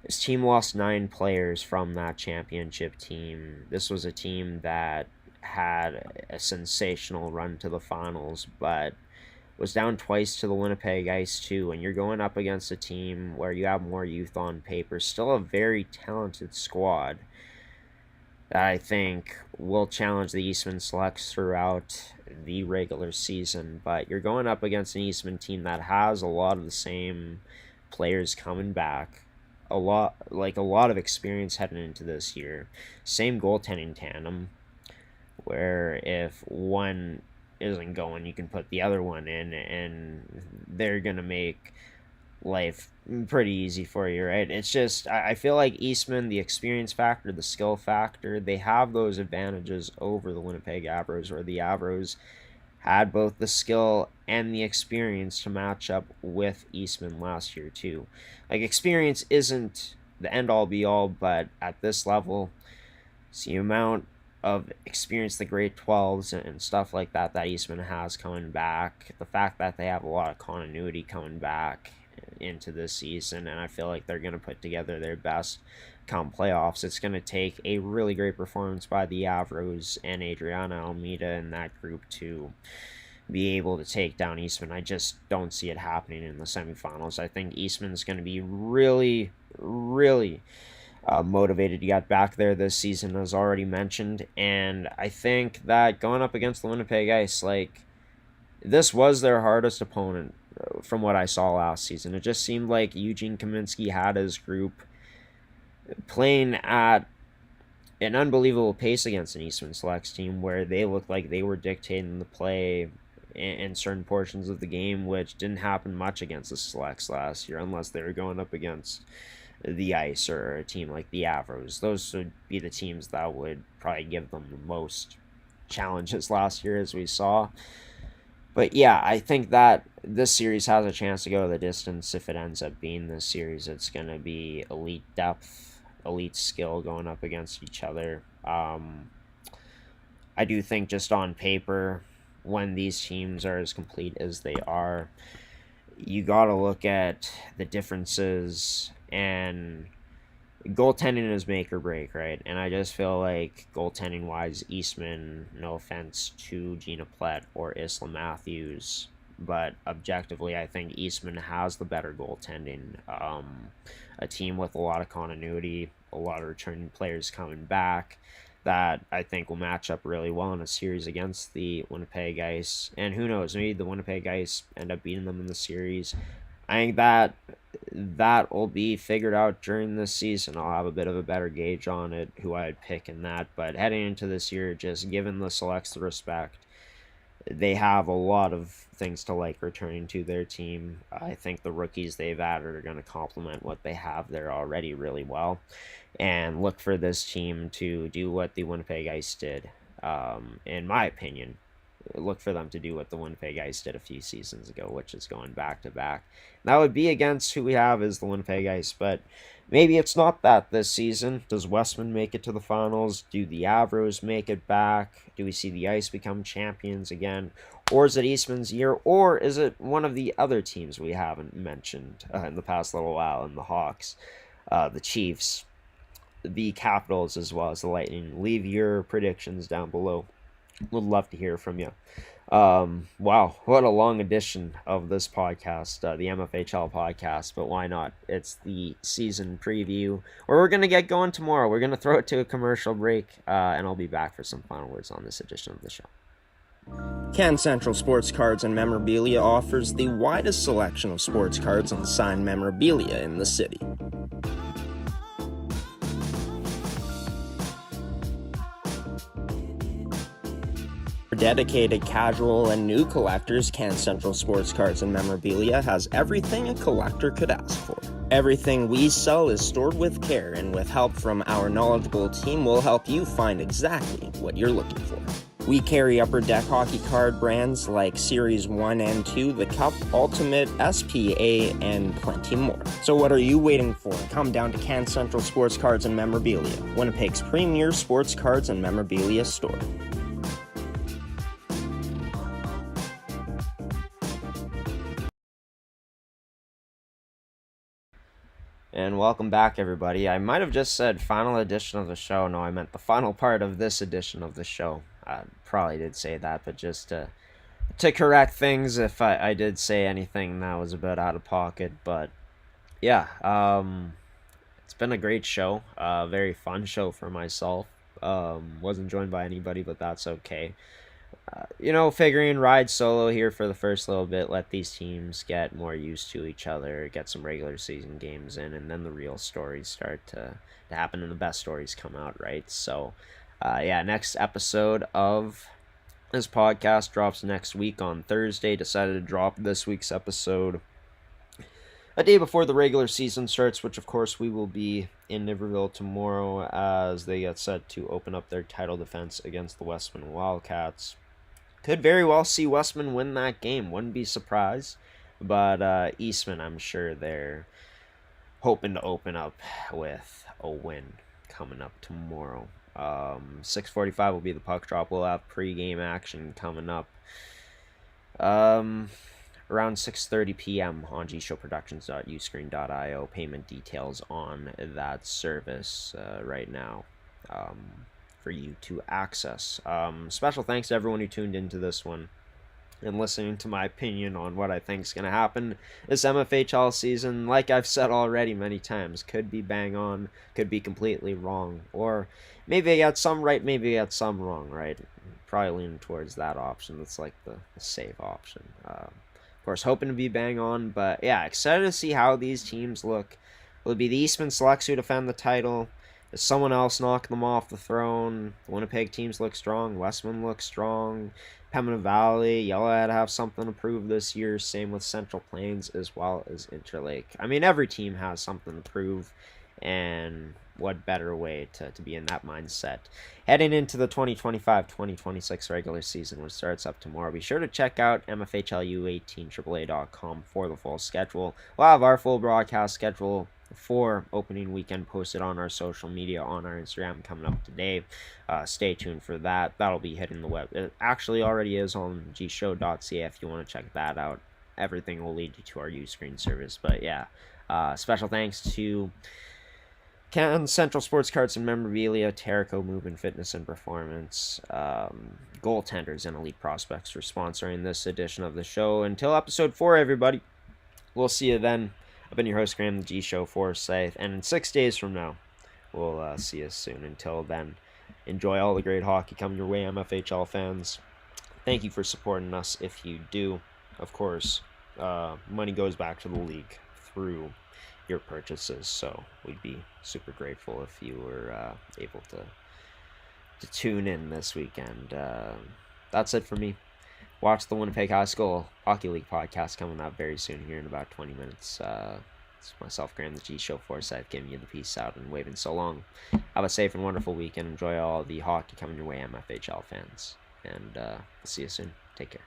This team lost 9 players from that championship team. This was a team that had a sensational run to the finals, but was down twice to the Winnipeg Ice too, and you're going up against a team where you have more youth on paper, still a very talented squad that I think will challenge the Eastman Selects throughout the regular season. But you're going up against an Eastman team that has a lot of the same players coming back, a lot of experience heading into this year. Same goaltending tandem, where if one isn't going, you can put the other one in, and they're gonna make life pretty easy for you, right? It's just, I feel like Eastman, the experience factor, the skill factor, they have those advantages over the Winnipeg Avros, where the Avros had both the skill and the experience to match up with Eastman last year too. Like, experience isn't the end-all be-all, but at this level, it's the amount of experience the grade 12s and stuff like that Eastman has coming back, the fact that they have a lot of continuity coming back into this season, and I feel like they're going to put together their best come playoffs. It's going to take a really great performance by the Avros and Adriana Almeida in that group to be able to take down Eastman. I just don't see it happening in the semifinals. I think Eastman's going to be really, really motivated to get back there this season, as already mentioned, and I think that going up against the Winnipeg Ice, like, this was their hardest opponent from what I saw last season. It just seemed like Eugene Kaminsky had his group playing at an unbelievable pace against an Eastman Selects team where they looked like they were dictating the play in certain portions of the game, which didn't happen much against the Selects last year unless they were going up against the Ice or a team like the Avros. Those would be the teams that would probably give them the most challenges last year, as we saw. But yeah, I think that this series has a chance to go the distance. If it ends up being this series, it's going to be elite depth, elite skill going up against each other. I do think just on paper, when these teams are as complete as they are, you got to look at the differences, and goaltending is make or break, right? And I just feel like goaltending wise, Eastman, no offense to Gina Plett or Isla Matthews, but objectively, I think Eastman has the better goaltending. A team with a lot of continuity, a lot of returning players coming back, that I think will match up really well in a series against the Winnipeg Ice. And who knows, maybe the Winnipeg Ice end up beating them in the series. I think that will be figured out during this season. I'll have a bit of a better gauge on it, who I'd pick in that. But heading into this year, just given the selects the respect, they have a lot of things to like returning to their team. I think the rookies they've added are going to complement what they have there already really well. And look for this team to do what the Winnipeg Ice did, in my opinion. Look for them to do what the Winnipeg Ice did a few seasons ago, which is going back-to-back. That would be against who we have as the Winnipeg Ice, but maybe it's not that this season. Does Westman make it to the finals? Do the Avros make it back? Do we see the Ice become champions again? Or is it Eastman's year? Or is it one of the other teams we haven't mentioned in the past little while, in the Hawks, the Chiefs, the Capitals, as well as the Lightning? Leave your predictions down below. Would love to hear from you. Wow, what a long edition of this podcast, the MFHL podcast, but why not? It's the season preview, where we're going to get going tomorrow. We're going to throw it to a commercial break, and I'll be back for some final words on this edition of the show. Can Central Sports Cards and Memorabilia offers the widest selection of sports cards and signed memorabilia in the city. For dedicated casual and new collectors, Can Central Sports Cards and Memorabilia has everything a collector could ask for. Everything we sell is stored with care, and with help from our knowledgeable team, we'll help you find exactly what you're looking for. We carry Upper Deck hockey card brands like Series 1 and 2, the Cup, Ultimate, SPA, and plenty more. So what are you waiting for? Come down to Can Central Sports Cards and Memorabilia, Winnipeg's premier sports cards and memorabilia store. And welcome back, everybody. I might have just said final edition of the show. No, I meant the final part of this edition of the show. I probably did say that, but just to correct things if I did say anything that was a bit out of pocket. But yeah, it's been a great show. Very fun show for myself. Wasn't joined by anybody, but that's okay. Figuring ride solo here for the first little bit, let these teams get more used to each other, get some regular season games in, and then the real stories start to happen and the best stories come out, right? So, next episode of this podcast drops next week on Thursday. Decided to drop this week's episode a day before the regular season starts, which of course we will be in Niverville tomorrow as they get set to open up their title defense against the Westman Wildcats. Could very well see Westman win that game. Wouldn't be surprised. But Eastman, I'm sure they're hoping to open up with a win coming up tomorrow. 6:45 will be the puck drop. We'll have pregame action coming up around 6:30 p.m. on gshow.uscreen.io. Payment details on that service right now. For you to access. Special thanks to everyone who tuned into this one and listening to my opinion on what I think is going to happen this MFHL season. Like I've said already many times, could be bang on, could be completely wrong, or maybe I got some right, maybe I got some wrong, right? Probably leaning towards that option. That's like the safe option. Of course, hoping to be bang on, but yeah, excited to see how these teams look. Will it be the Eastman Selects who defend the title? Is someone else knocking them off the throne? The Winnipeg teams look strong. Westman looks strong. Pembina Valley, Yellowhead have something to prove this year. Same with Central Plains as well as Interlake. I mean, every team has something to prove. And what better way to be in that mindset. Heading into the 2025-2026 regular season, which starts up tomorrow. Be sure to check out MFHLU18AAA.com for the full schedule. We'll have our full broadcast schedule for opening weekend posted on our social media, on our Instagram, coming up today. Stay tuned for that. That'll be hitting the web. It actually already is on gshow.ca if you want to check that out. Everything will lead you to our Uscreen service. But yeah, special thanks to Can Central Sports Cards and Memorabilia, Terrico Movement Fitness and Performance, Goaltenders, and Elite Prospects for sponsoring this edition of the show. Until episode 4, everybody. We'll see you then. I've been your host, Graham, the G Show Forsyth, and in 6 days from now, we'll see you soon. Until then, enjoy all the great hockey coming your way, MFHL fans. Thank you for supporting us if you do. Of course, money goes back to the league through your purchases, so we'd be super grateful if you were able to tune in this weekend. That's it for me. Watch the Winnipeg High School Hockey League podcast coming up very soon here in about 20 minutes. It's myself, Graham, the G Show Forsyth, giving you the peace out and waving so long. Have a safe and wonderful weekend. Enjoy all the hockey coming your way, MFHL fans. And see you soon. Take care.